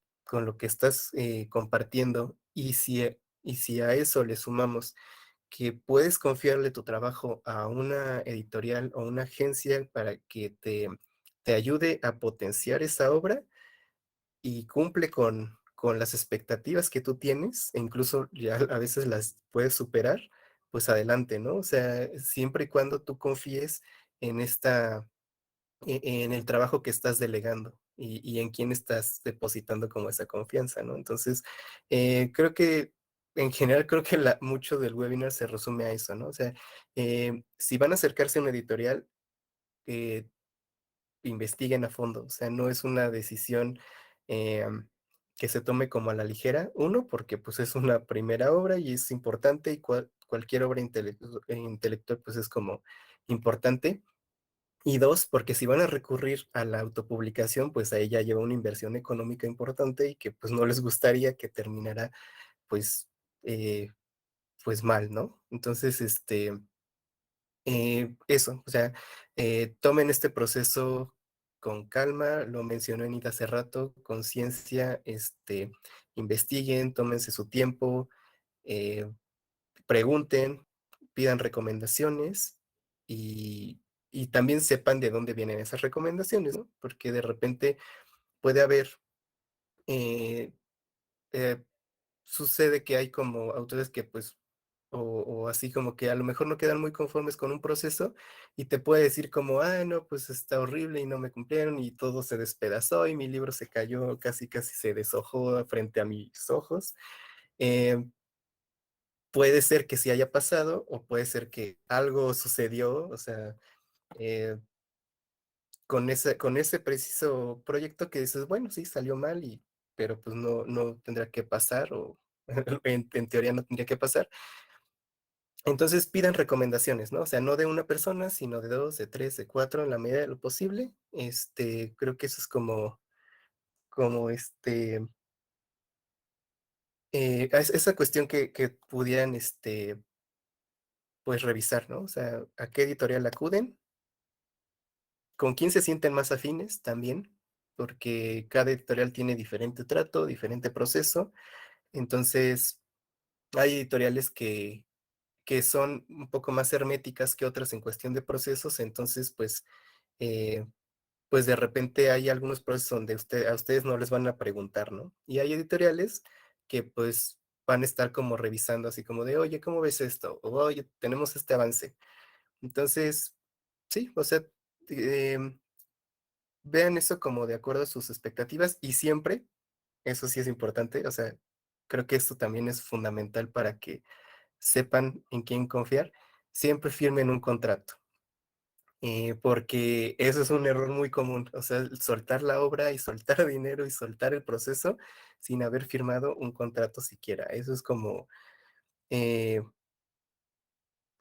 estás compartiendo y si a eso le sumamos que puedes confiarle tu trabajo a una editorial o una agencia para que te ayude a potenciar esa obra y cumple con las expectativas que tú tienes, e incluso ya a veces las puedes superar, pues adelante, ¿no? O sea, siempre y cuando tú confíes en en el trabajo que estás delegando y en quién estás depositando como esa confianza, ¿no? Entonces, creo que en general creo que mucho del webinar se resume a eso, ¿no? O sea, si van a acercarse a una editorial, eh, investiguen a fondo, o sea, no es una decisión que se tome como a la ligera, uno, porque pues es una primera obra y es importante y cualquier obra intelectual pues es como importante, y dos, porque si van a recurrir a la autopublicación, pues ahí ya lleva una inversión económica importante y que pues no les gustaría que terminara pues, eh, pues mal, ¿no? Entonces, eso, o sea, tomen este proceso con calma, lo mencionó Anita hace rato, conciencia, investiguen, tómense su tiempo, eh, pregunten, pidan recomendaciones y también sepan de dónde vienen esas recomendaciones, ¿no? Porque de repente puede haber, eh, eh, sucede que hay como autores que pues, o así como que a lo mejor no quedan muy conformes con un proceso y te puede decir como, ah, no, pues está horrible y no me cumplieron y todo se despedazó y mi libro se cayó, casi casi se deshojó frente a mis ojos. Eh, Puede ser que sí haya pasado o puede ser que algo sucedió, o sea, eh, con ese preciso proyecto que dices, bueno, sí, salió mal, pero pues no tendrá que pasar o en teoría no tendría que pasar. Entonces pidan recomendaciones, ¿no? O sea, no de una persona, sino de dos, de tres, de cuatro, en la medida de lo posible. Creo que eso es como esa cuestión que pudieran, pues revisar, ¿no? O sea, ¿a qué editorial acuden? ¿Con quién se sienten más afines también? Porque cada editorial tiene diferente trato, diferente proceso. Entonces, hay editoriales que son un poco más herméticas que otras en cuestión de procesos. Entonces, eh, pues de repente hay algunos procesos donde a ustedes no les van a preguntar, ¿no? Y hay editoriales que pues van a estar como revisando así como de, oye, ¿cómo ves esto? O, oye, tenemos este avance. Entonces, sí, o sea, em, vean eso como de acuerdo a sus expectativas y siempre, eso sí es importante, o sea, creo que esto también es fundamental para que sepan en quién confiar, siempre firmen un contrato, porque eso es un error muy común, o sea, soltar la obra y soltar dinero y soltar el proceso sin haber firmado un contrato siquiera. Eso es eh,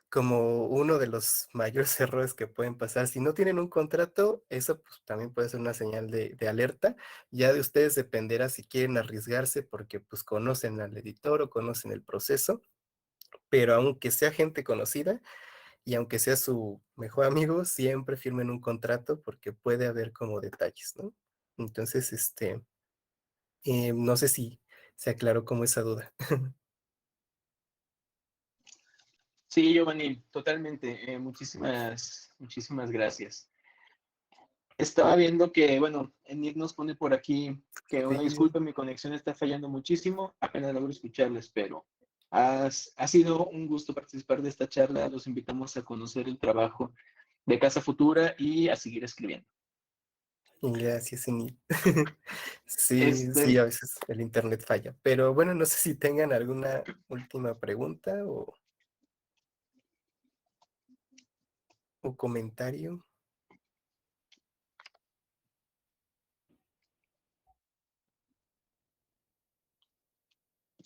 como uno de los mayores errores que pueden pasar. Si no tienen un contrato, eso pues, también puede ser una señal de alerta. Ya de ustedes dependerá si quieren arriesgarse porque pues conocen al editor o conocen el proceso, pero aunque sea gente conocida y aunque sea su mejor amigo, siempre firmen un contrato porque puede haber como detalles, ¿no? Entonces, no sé si se aclaró como esa duda. Sí, Giovanni, totalmente. Muchísimas gracias. Estaba viendo que, bueno, Enid nos pone por aquí que una Sí, disculpa, mi conexión está fallando muchísimo, apenas logro escucharles, pero ha sido un gusto participar de esta charla. Los invitamos a conocer el trabajo de Casa Futura y a seguir escribiendo. gracias, Enid. Sí, sí, Este, a veces el internet falla. Pero bueno, no sé si tengan alguna última pregunta o comentario.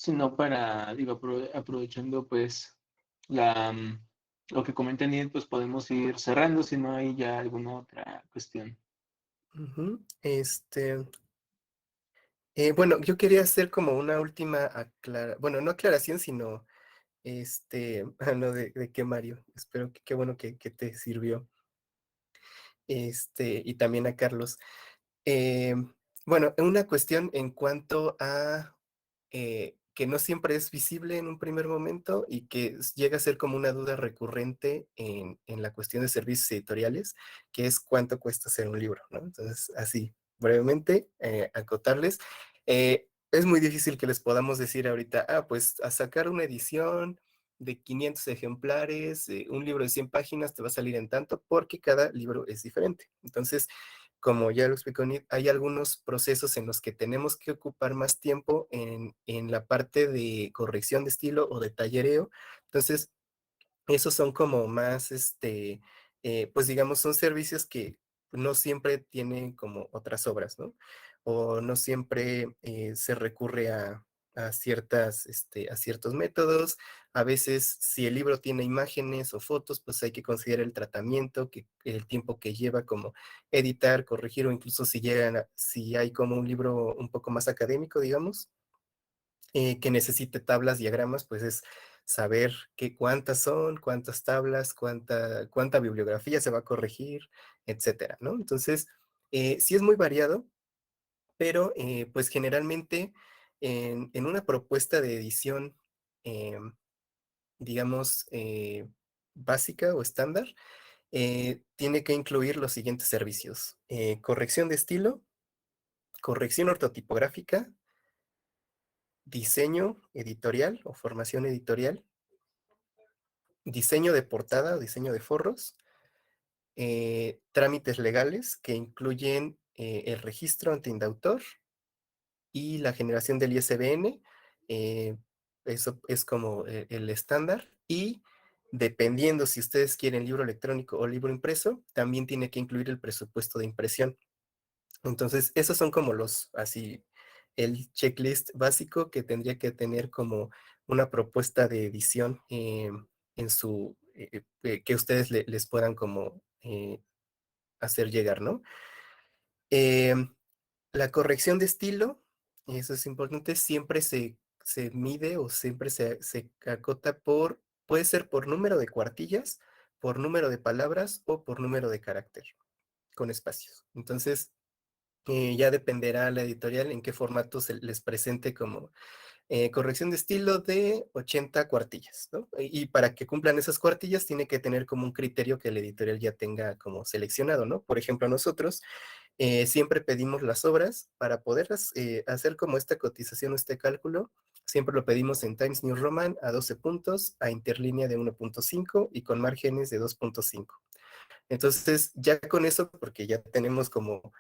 sino para, digo, aprovechando pues la, lo que comenta Niel, pues podemos ir cerrando si no hay ya alguna otra cuestión. Bueno, yo quería hacer como una última bueno, no aclaración, sino no de qué, Mario, espero que qué bueno que te sirvió. Y también a Carlos. Bueno, una cuestión en cuanto a que no siempre es visible en un primer momento y que llega a ser como una duda recurrente en la cuestión de servicios editoriales, que es cuánto cuesta hacer un libro, ¿no? Entonces, así, brevemente, acotarles. Es muy difícil que les podamos decir ahorita, pues a sacar una edición de 500 ejemplares, un libro de 100 páginas te va a salir en tanto, porque cada libro es diferente. Entonces, como ya lo explicó Nid, hay algunos procesos en los que tenemos que ocupar más tiempo en la parte de corrección de estilo o de tallereo. Entonces, esos son como más, pues digamos, son servicios que no siempre tienen como otras obras, ¿no? O no siempre se recurre a a ciertos métodos. A veces, si el libro tiene imágenes o fotos, pues hay que considerar el tratamiento, el tiempo que lleva como editar, corregir, o incluso si hay como un libro un poco más académico, digamos, que necesite tablas, diagramas, pues es saber cuántas son, cuántas tablas, cuánta bibliografía se va a corregir, etcétera, ¿no? Entonces, sí es muy variado, pero pues generalmente en una propuesta de edición, digamos, básica o estándar, tiene que incluir los siguientes servicios: corrección de estilo, corrección ortotipográfica, diseño editorial o formación editorial, diseño de portada o diseño de forros, trámites legales que incluyen el registro ante indautor y la generación del ISBN. Eso es como el estándar. Y dependiendo si ustedes quieren libro electrónico o libro impreso, también tiene que incluir el presupuesto de impresión. Entonces, esos son como el checklist básico que tendría que tener como una propuesta de edición que ustedes les puedan como hacer llegar, ¿no? La corrección de estilo, eso es importante, siempre se mide o siempre se acota puede ser por número de cuartillas, por número de palabras o por número de carácter, con espacios. Entonces, ya dependerá la editorial en qué formato se les presente como corrección de estilo de 80 cuartillas, ¿no? Y para que cumplan esas cuartillas tiene que tener como un criterio que la editorial ya tenga como seleccionado, ¿no? Por ejemplo, nosotros siempre pedimos las obras para poderlas hacer como esta cotización o este cálculo. Siempre lo pedimos en Times New Roman a 12 puntos, a interlínea de 1.5 y con márgenes de 2.5. Entonces, ya con eso, porque ya tenemos como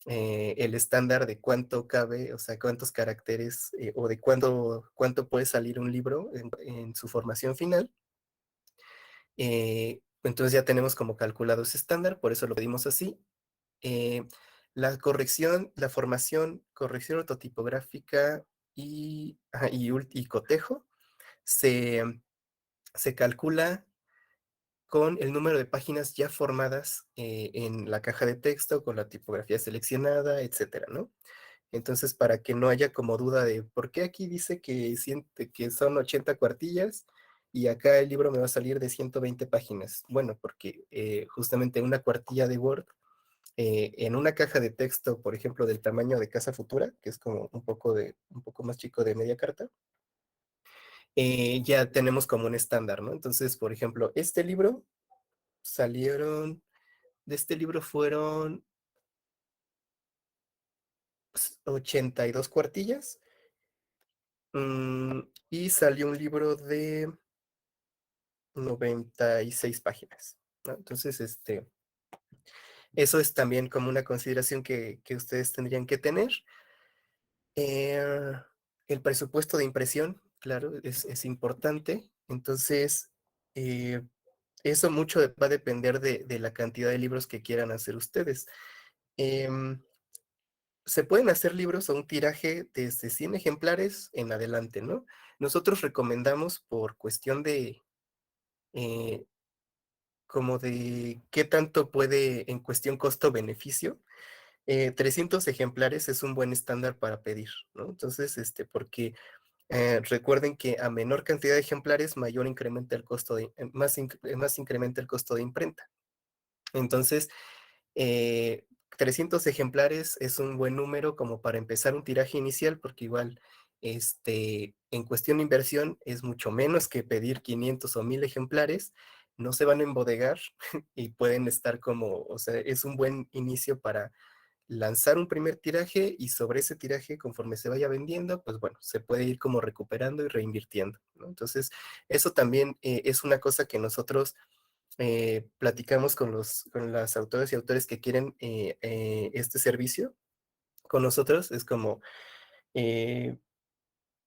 el estándar de cuánto cabe, o sea, cuántos caracteres o de cuánto puede salir un libro en su formación final. Entonces ya tenemos como calculado ese estándar, por eso lo pedimos así. Eh, la corrección, la formación, corrección ortotipográfica y cotejo se calcula con el número de páginas ya formadas en la caja de texto, con la tipografía seleccionada, etcétera, ¿no? Entonces, para que no haya como duda de por qué aquí dice que son 80 cuartillas y acá el libro me va a salir de 120 páginas. Bueno, porque justamente una cuartilla de Word en una caja de texto, por ejemplo, del tamaño de Casa Futura, que es como un poco más chico de media carta, ya tenemos como un estándar, ¿no? Entonces, por ejemplo, de este libro fueron 82 cuartillas. Y salió un libro de 96 páginas, ¿no? Entonces, eso es también como una consideración que ustedes tendrían que tener. Eh, el presupuesto de impresión, claro, es importante. Entonces, eh, eso mucho va a depender de la cantidad de libros que quieran hacer ustedes. Em, Se pueden hacer libros a un tiraje desde 100 ejemplares en adelante, ¿no? Nosotros recomendamos por cuestión de como de qué tanto puede en cuestión costo-beneficio. 300 ejemplares es un buen estándar para pedir, ¿no? Entonces, porque recuerden que a menor cantidad de ejemplares, mayor incrementa el costo más incrementa el costo de imprenta. Entonces, 300 ejemplares es un buen número como para empezar un tiraje inicial, porque igual, en cuestión de inversión es mucho menos que pedir 500 o 1000 ejemplares, no se van a embodegar y pueden estar como, o sea, es un buen inicio para lanzar un primer tiraje y sobre ese tiraje, conforme se vaya vendiendo, pues bueno, se puede ir como recuperando y reinvirtiendo, ¿no? Entonces, eso también es una cosa que nosotros platicamos con las autores y autores que quieren este servicio con nosotros, es eh,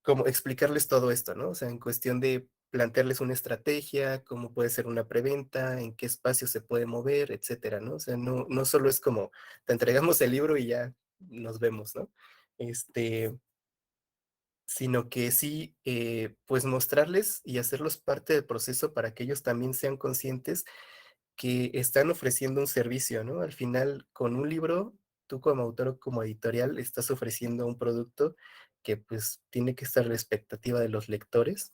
como explicarles todo esto, ¿no? O sea, en cuestión de plantearles una estrategia, cómo puede ser una preventa, en qué espacio se puede mover, etcétera, ¿no? O sea, no solo es como te entregamos el libro y ya nos vemos, ¿no? Este, sino que sí, pues mostrarles y hacerlos parte del proceso para que ellos también sean conscientes que están ofreciendo un servicio, ¿no? Al final, con un libro, tú como autor o como editorial estás ofreciendo un producto que pues tiene que estar a la expectativa de los lectores.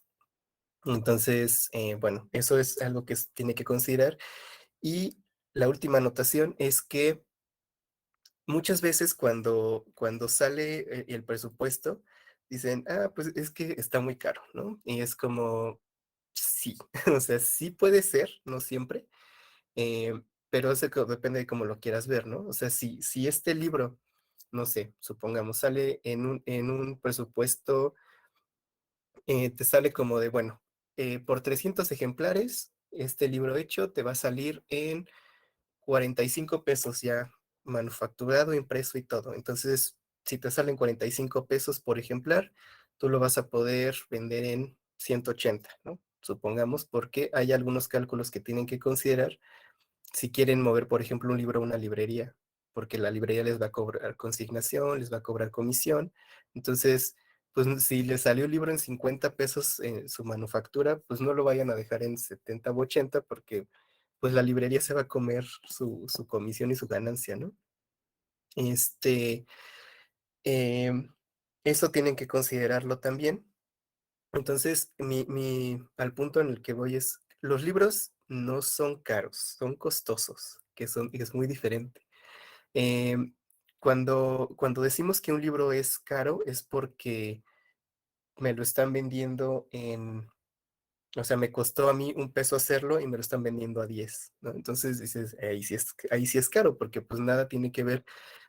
Entonces, bueno, eso es algo que tiene que considerar. Y la última anotación es que muchas veces cuando sale el presupuesto, dicen, ah, pues es que está muy caro, ¿no? Y es como, sí, o sea, sí puede ser, no siempre, pero eso depende de cómo lo quieras ver, ¿no? O sea, si este libro, no sé, supongamos, sale en un presupuesto, te sale como de, bueno, por 300 ejemplares, este libro hecho te va a salir en 45 pesos ya manufacturado, impreso y todo. Entonces, si te salen 45 pesos por ejemplar, tú lo vas a poder vender en 180, ¿no? Supongamos, porque hay algunos cálculos que tienen que considerar si quieren mover, por ejemplo, un libro a una librería, porque la librería les va a cobrar consignación, les va a cobrar comisión. Entonces, pues si les salió el libro en 50 pesos en su manufactura, pues no lo vayan a dejar en 70 o 80 porque pues la librería se va a comer su comisión y su ganancia, ¿no? Este, em, eso tienen que considerarlo también. Entonces, al punto en el que voy es, los libros no son caros, son costosos, que es muy diferente. Em, cuando decimos que un libro es caro, es porque me lo están vendiendo o sea, me costó a mí 1 peso hacerlo y me lo están vendiendo a 10, ¿no? Entonces dices, ahí sí es caro, porque pues nada tiene que ver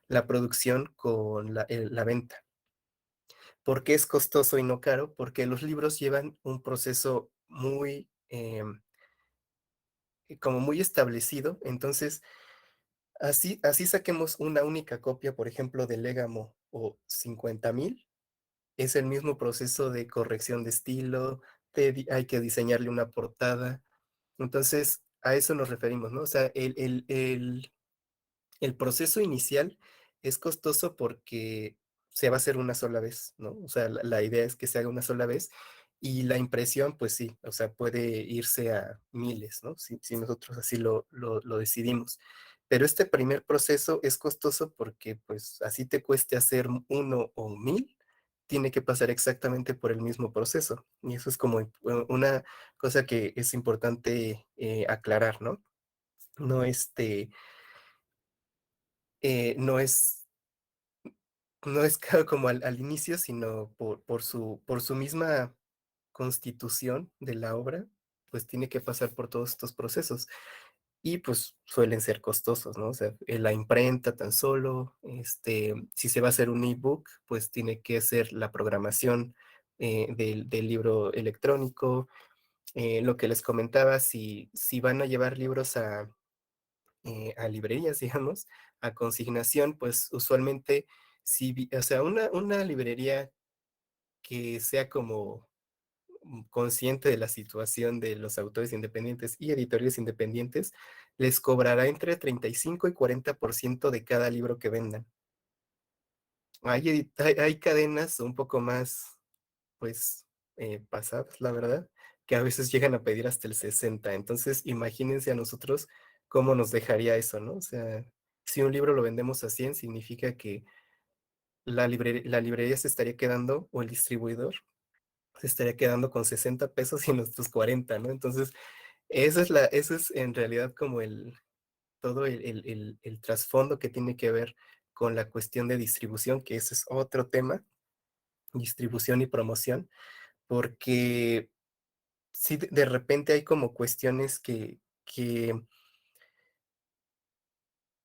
la producción con la venta. ¿Por qué es costoso y no caro? Porque los libros llevan un proceso muy, como muy establecido. Entonces, así saquemos una única copia, por ejemplo, de Légamo o 50,000, es el mismo proceso de corrección de estilo, hay que diseñarle una portada. Entonces, a eso nos referimos, ¿no? O sea, el proceso inicial es costoso porque se va a hacer una sola vez, ¿no? O sea, la idea es que se haga una sola vez y la impresión, pues sí, o sea, puede irse a miles, ¿no? Si nosotros así lo decidimos. Pero este primer proceso es costoso porque, pues, así te cueste hacer 1 o 1000, tiene que pasar exactamente por el mismo proceso. Y eso es como una cosa que es importante aclarar, ¿no? No, no es no es claro como al inicio, sino por su misma constitución de la obra, pues tiene que pasar por todos estos procesos y pues suelen ser costosos, ¿no? O sea, la imprenta tan solo, si se va a hacer un ebook, pues tiene que ser la programación del libro electrónico. Lo que les comentaba, si van a llevar libros a librerías, digamos, a consignación, pues usualmente, o sea, una librería que sea como consciente de la situación de los autores independientes y editoriales independientes, les cobrará entre 35 y 40% de cada libro que vendan. Hay cadenas un poco más, pues, pasadas, la verdad, que a veces llegan a pedir hasta el 60. Entonces, imagínense a nosotros cómo nos dejaría eso, ¿no? O sea, si un libro lo vendemos a 100, significa que la librería se estaría quedando, o el distribuidor se estaría quedando con 60 pesos y nosotros 40, ¿no? Entonces, eso es en realidad como todo el trasfondo que tiene que ver con la cuestión de distribución, que ese es otro tema, distribución y promoción, porque sí, de repente hay como cuestiones que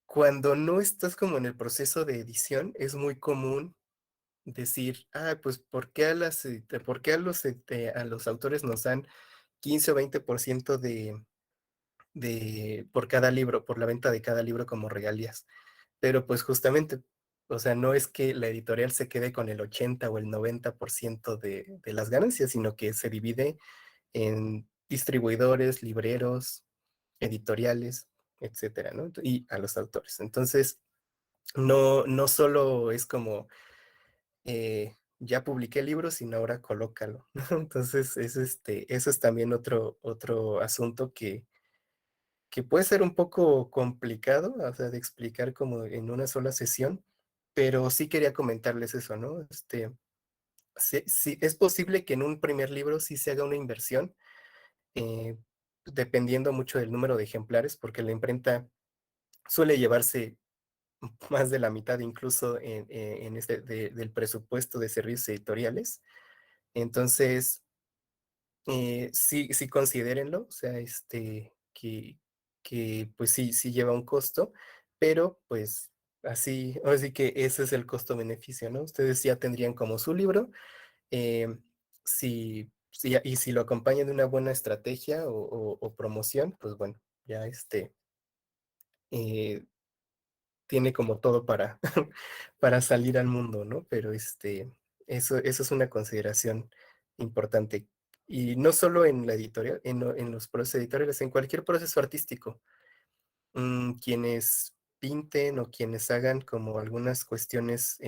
cuando no estás como en el proceso de edición, es muy común decir, pues, ¿por qué por qué a los autores nos dan 15 o 20% por cada libro, por la venta de cada libro como regalías? Pero pues justamente, o sea, no es que la editorial se quede con el 80 o el 90% de las ganancias, sino que se divide en distribuidores, libreros, editoriales, etcétera, ¿no? Y a los autores. Entonces, no solo es como, ya publiqué el libro, sino ahora colócalo, ¿no? Entonces, eso es también otro asunto que puede ser un poco complicado, o sea, de explicar como en una sola sesión, pero sí quería comentarles eso, ¿no? Sí, es posible que en un primer libro sí se haga una inversión, eh, dependiendo mucho del número de ejemplares, porque la imprenta suele llevarse más de la mitad incluso del presupuesto de servicios editoriales. Entonces, sí, sí considérenlo, o sea, que pues sí, sí lleva un costo, pero pues así que ese es el costo-beneficio, ¿no? Ustedes ya tendrían como su libro, eh, y si lo acompañan de una buena estrategia o promoción, pues bueno, ya eh, tiene como todo para, para salir al mundo, ¿no? Pero eso es una consideración importante. Y no solo en la editorial, en los procesos editoriales, en cualquier proceso artístico. Quienes pinten o quienes hagan como algunas cuestiones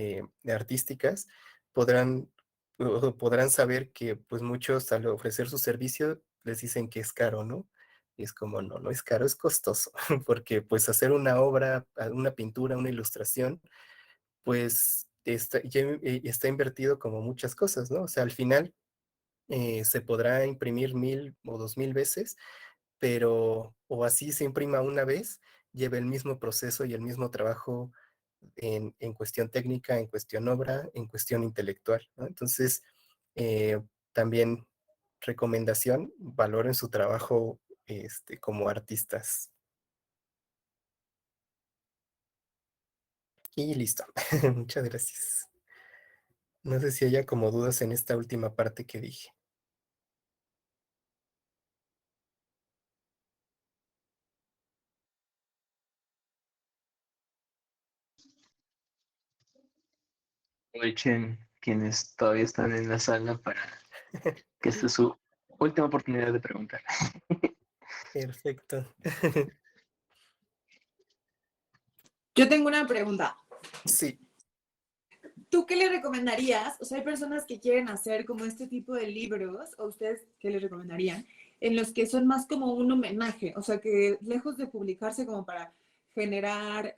artísticas podrán, podrán saber que pues muchos al ofrecer su servicio les dicen que es caro, ¿no? Y es como, no, no es caro, es costoso, porque pues hacer una obra, una pintura, una ilustración, pues está invertido como muchas cosas, ¿no? O sea, al final se podrá imprimir 1000 o 2000 veces, pero o así se imprima una vez, lleva el mismo proceso y el mismo trabajo en cuestión técnica, en cuestión obra, en cuestión intelectual, ¿no? Entonces, también recomendación, valoren su trabajo como artistas. Y listo. Muchas gracias. No sé si haya como dudas en esta última parte que dije. Aprovechen quienes todavía están en la sala para que esta es su última oportunidad de preguntar. Perfecto. Yo tengo una pregunta. Sí. ¿Tú qué le recomendarías? O sea, hay personas que quieren hacer como este tipo de libros, o ustedes qué les recomendarían, en los que son más como un homenaje, o sea, que lejos de publicarse como para generar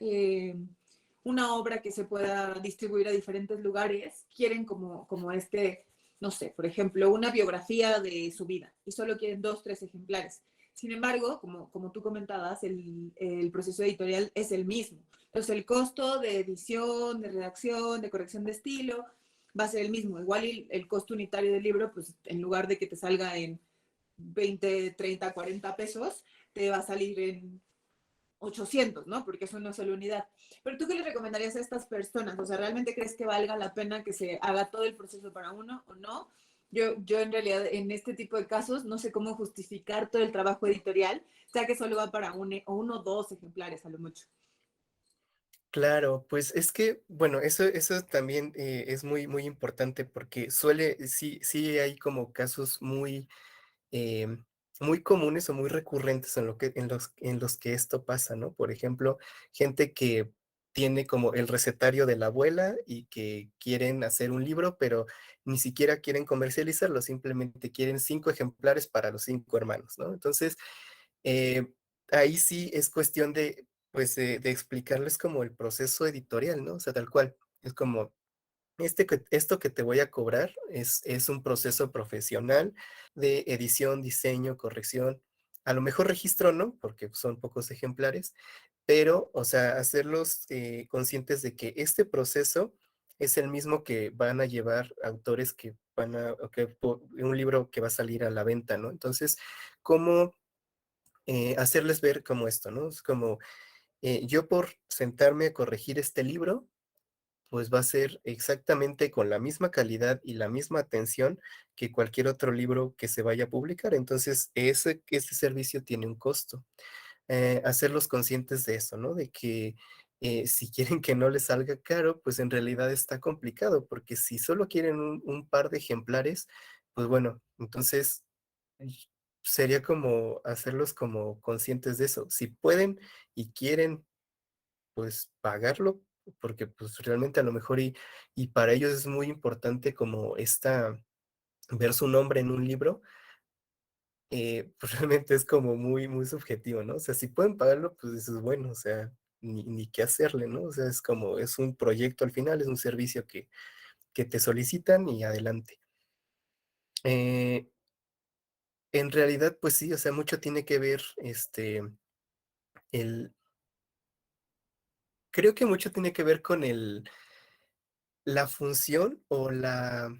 una obra que se pueda distribuir a diferentes lugares, quieren como no sé, por ejemplo, una biografía de su vida y solo quieren 2, 3 ejemplares. Sin embargo, como tú comentabas, el proceso editorial es el mismo. Entonces, el costo de edición, de redacción, de corrección de estilo va a ser el mismo. Igual el costo unitario del libro, pues en lugar de que te salga en 20, 30, 40 pesos, te va a salir en 800, ¿no? Porque es una sola unidad. Pero tú, ¿qué le recomendarías a estas personas? O sea, ¿realmente crees que valga la pena que se haga todo el proceso para uno o no? Yo en realidad en este tipo de casos no sé cómo justificar todo el trabajo editorial, ya que solo va para uno o dos ejemplares a lo mucho. Claro, pues es que, bueno, eso también es muy, muy importante porque sí hay como casos eh, muy comunes o muy recurrentes en los que esto pasa, ¿no? Por ejemplo, gente que tiene como el recetario de la abuela y que quieren hacer un libro, pero ni siquiera quieren comercializarlo, simplemente quieren 5 ejemplares para los 5 hermanos, ¿no? Entonces, eh, ahí sí es cuestión de, pues, de explicarles como el proceso editorial, ¿no? O sea, tal cual. Es como, esto que te voy a cobrar es un proceso profesional de edición, diseño, corrección. A lo mejor registro no, porque son pocos ejemplares, pero, o sea, hacerlos conscientes de que este proceso es el mismo que van a llevar autores que van a, o que un libro que va a salir a la venta, ¿no? Entonces, ¿cómo hacerles ver como esto, ¿no? Es como, yo por sentarme a corregir este libro, pues va a ser exactamente con la misma calidad y la misma atención que cualquier otro libro que se vaya a publicar. Entonces, ese servicio tiene un costo. Hacerlos conscientes de eso, ¿no? De que si quieren que no les salga caro, pues en realidad está complicado, porque si solo quieren un par de ejemplares, pues bueno, entonces y sería como hacerlos como conscientes de eso. Si pueden y quieren, pues pagarlo, porque pues realmente a lo mejor y para ellos es muy importante como ver su nombre en un libro, pues realmente es como muy, muy subjetivo, ¿no? O sea, si pueden pagarlo, pues dices, bueno, o sea, ni qué hacerle, ¿no? O sea, es como, es un proyecto al final, es un servicio que te solicitan y adelante. Eh, en realidad, pues sí, o sea, mucho tiene que ver, el, creo que mucho tiene que ver con la función o la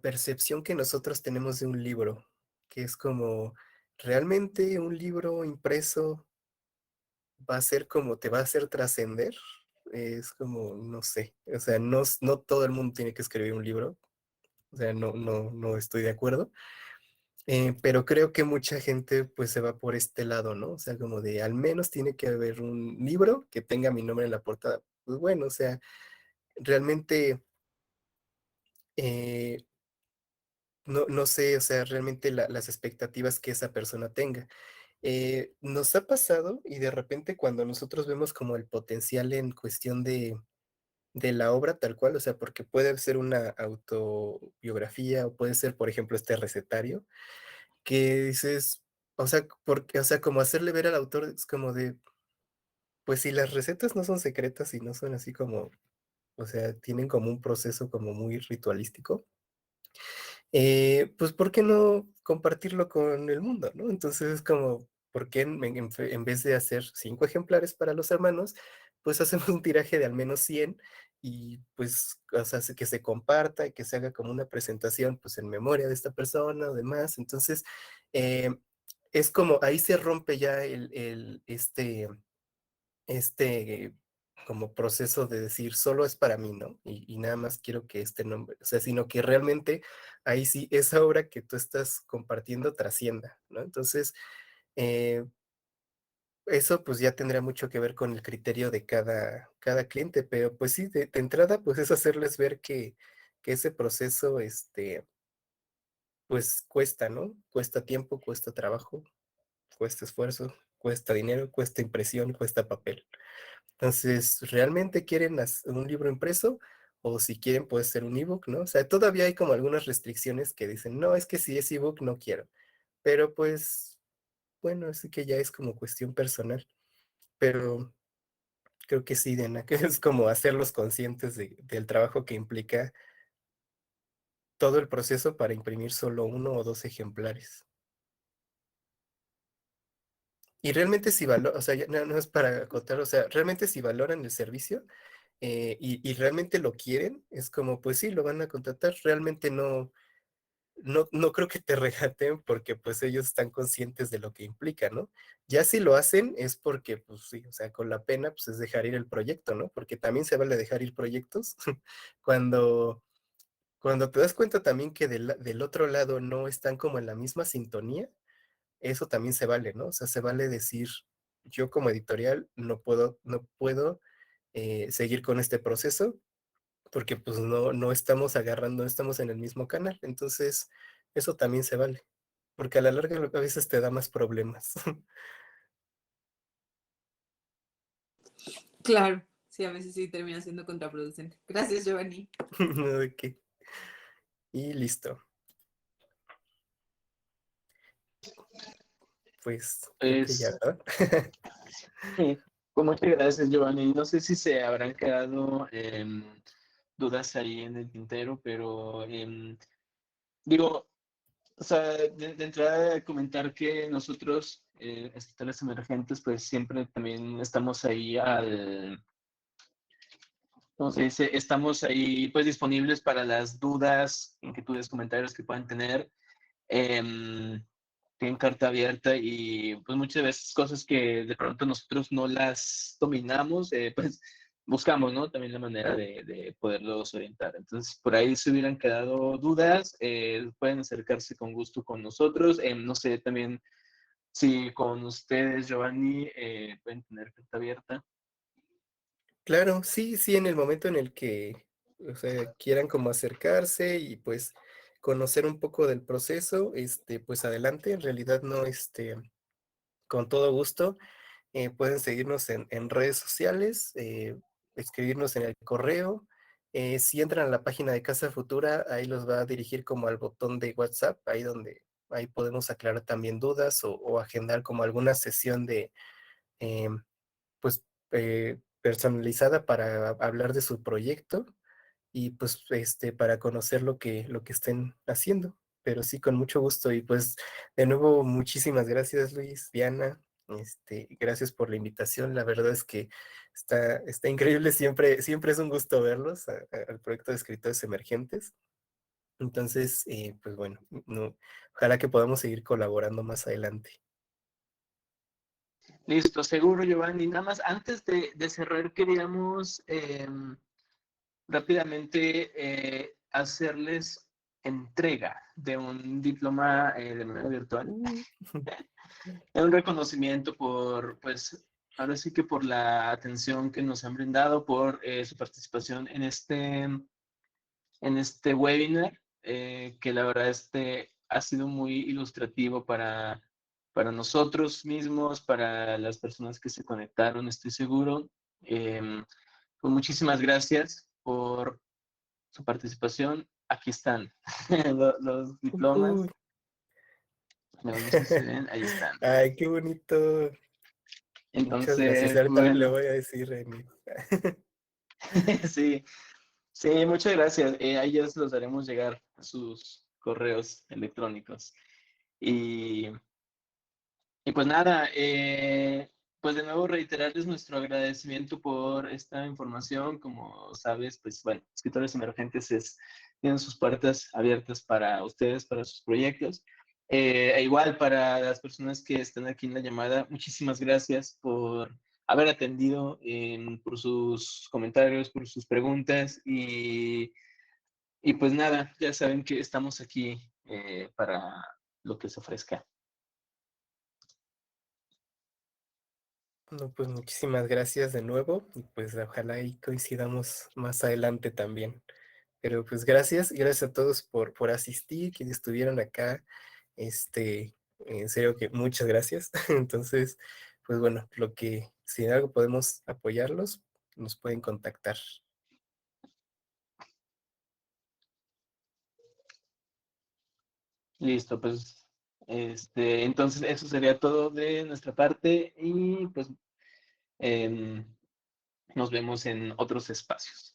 percepción que nosotros tenemos de un libro, que es como, ¿realmente un libro impreso va a ser como te va a hacer trascender? Es como, no sé, o sea, no todo el mundo tiene que escribir un libro, o sea, no estoy de acuerdo, pero creo que mucha gente pues se va por este lado, ¿no? O sea, como de al menos tiene que haber un libro que tenga mi nombre en la portada. Pues bueno, o sea, realmente eh, no sé, o sea, realmente las expectativas que esa persona tenga. Nos ha pasado y de repente cuando nosotros vemos como el potencial en cuestión de la obra tal cual, o sea, porque puede ser una autobiografía o puede ser, por ejemplo, este recetario, que dices, o sea, porque, o sea, como hacerle ver al autor es como de, pues si las recetas no son secretas y no son así como, o sea, tienen como un proceso como muy ritualístico, pues ¿por qué no compartirlo con el mundo, no? Entonces es como, ¿por qué en vez de hacer 5 ejemplares para los hermanos, pues hacemos un tiraje de al menos 100 y pues, o sea, que se comparta y que se haga como una presentación, pues en memoria de esta persona o demás? Entonces, eh, es como, ahí se rompe ya este como proceso de decir solo es para mí, ¿no? Y nada más quiero que este nombre, o sea, sino que realmente ahí sí esa obra que tú estás compartiendo trascienda, ¿no? Entonces, eh, eso pues ya tendrá mucho que ver con el criterio de cada cliente, pero pues sí, de entrada pues es hacerles ver que ese proceso, pues cuesta, ¿no? Cuesta tiempo, cuesta trabajo, cuesta esfuerzo, cuesta dinero, cuesta impresión, cuesta papel. Entonces, ¿realmente quieren un libro impreso? O si quieren, puede ser un ebook, ¿no? O sea, todavía hay como algunas restricciones que dicen, no, es que si es ebook no quiero. Pero pues, bueno, así que ya es como cuestión personal. Pero creo que sí, Diana, que es como hacerlos conscientes del trabajo que implica todo el proceso para imprimir solo 1 o 2 ejemplares. Y realmente si valoran, o sea, no es para acotar, o sea, realmente si valoran el servicio, y realmente lo quieren, es como, pues sí, lo van a contratar. Realmente no creo que te regaten porque pues ellos están conscientes de lo que implica, ¿no? Ya si lo hacen es porque, pues sí, o sea, con la pena, pues es dejar ir el proyecto, ¿no? Porque también se vale dejar ir proyectos cuando, cuando te das cuenta también que del otro lado no están como en la misma sintonía, eso también se vale, ¿no? O sea, se vale decir, yo como editorial no puedo seguir con este proceso porque pues no estamos agarrando, no estamos en el mismo canal. Entonces, eso también se vale, porque a la larga a veces te da más problemas. Claro. sí, a veces sí termina siendo contraproducente. Gracias, Giovanni. Ok. Y listo. Pues creo que ya, Pues, ¿verdad? sí, pues muchas gracias, Giovanni. No sé si se habrán quedado dudas ahí en el tintero, pero digo, o sea, de entrada comentar que nosotros, escritores emergentes, pues siempre también estamos ahí ¿cómo se dice? Estamos ahí pues disponibles para las dudas, inquietudes, comentarios que puedan tener. Tienen carta abierta y pues muchas veces cosas que de pronto nosotros no las dominamos, pues buscamos, ¿no? También la manera de poderlos orientar. Entonces, por ahí si hubieran quedado dudas, pueden acercarse con gusto con nosotros. No sé también si con ustedes, Giovanni, pueden tener carta abierta. Claro, sí, sí, en el momento en el que, o sea, quieran como acercarse y pues conocer un poco del proceso, pues adelante, en realidad no, con todo gusto, pueden seguirnos en redes sociales, escribirnos en el correo. Si entran a la página de Casa Futura, ahí los va a dirigir como al botón de WhatsApp, ahí donde ahí podemos aclarar también dudas o agendar como alguna sesión de, em, pues, personalizada para hablar de su proyecto y pues para conocer lo que estén haciendo. Pero sí, con mucho gusto. Y pues de nuevo, muchísimas gracias, Luis, Diana. Gracias por la invitación. La verdad es que está increíble. Siempre es un gusto verlos al proyecto de escritores emergentes. Entonces, pues bueno, ojalá que podamos seguir colaborando más adelante. Listo, seguro, Giovanni. Nada más, antes de cerrar, queríamos rápidamente hacerles entrega de un diploma de manera virtual, un reconocimiento por, pues, ahora sí que por la atención que nos han brindado, por su participación en este webinar, que la verdad ha sido muy ilustrativo para nosotros mismos, para las personas que se conectaron, estoy seguro. Pues muchísimas gracias por su participación. Aquí están los Ujú. diplomas. No sé si se ven, ahí están. Ay, qué bonito. Muchas gracias. Entonces, pues Ahorita le bueno, voy a decir a mi... sí, sí, muchas gracias. Ahí ya se los daremos llegar a sus correos electrónicos. Y, y pues nada, pues de nuevo reiterarles nuestro agradecimiento por esta información. Como sabes, pues bueno, Escritores Emergentes tienen sus puertas abiertas para ustedes, para sus proyectos. E igual para las personas que están aquí en la llamada, muchísimas gracias por haber atendido, por sus comentarios, por sus preguntas y pues nada, ya saben que estamos aquí para lo que se ofrezca. No, pues muchísimas gracias de nuevo y pues ojalá y coincidamos más adelante también. Pero pues gracias a todos por asistir, quienes estuvieron acá. En serio que muchas gracias. Entonces, pues bueno, si en algo podemos apoyarlos, nos pueden contactar. Listo, pues entonces eso sería todo de nuestra parte y pues nos vemos en otros espacios.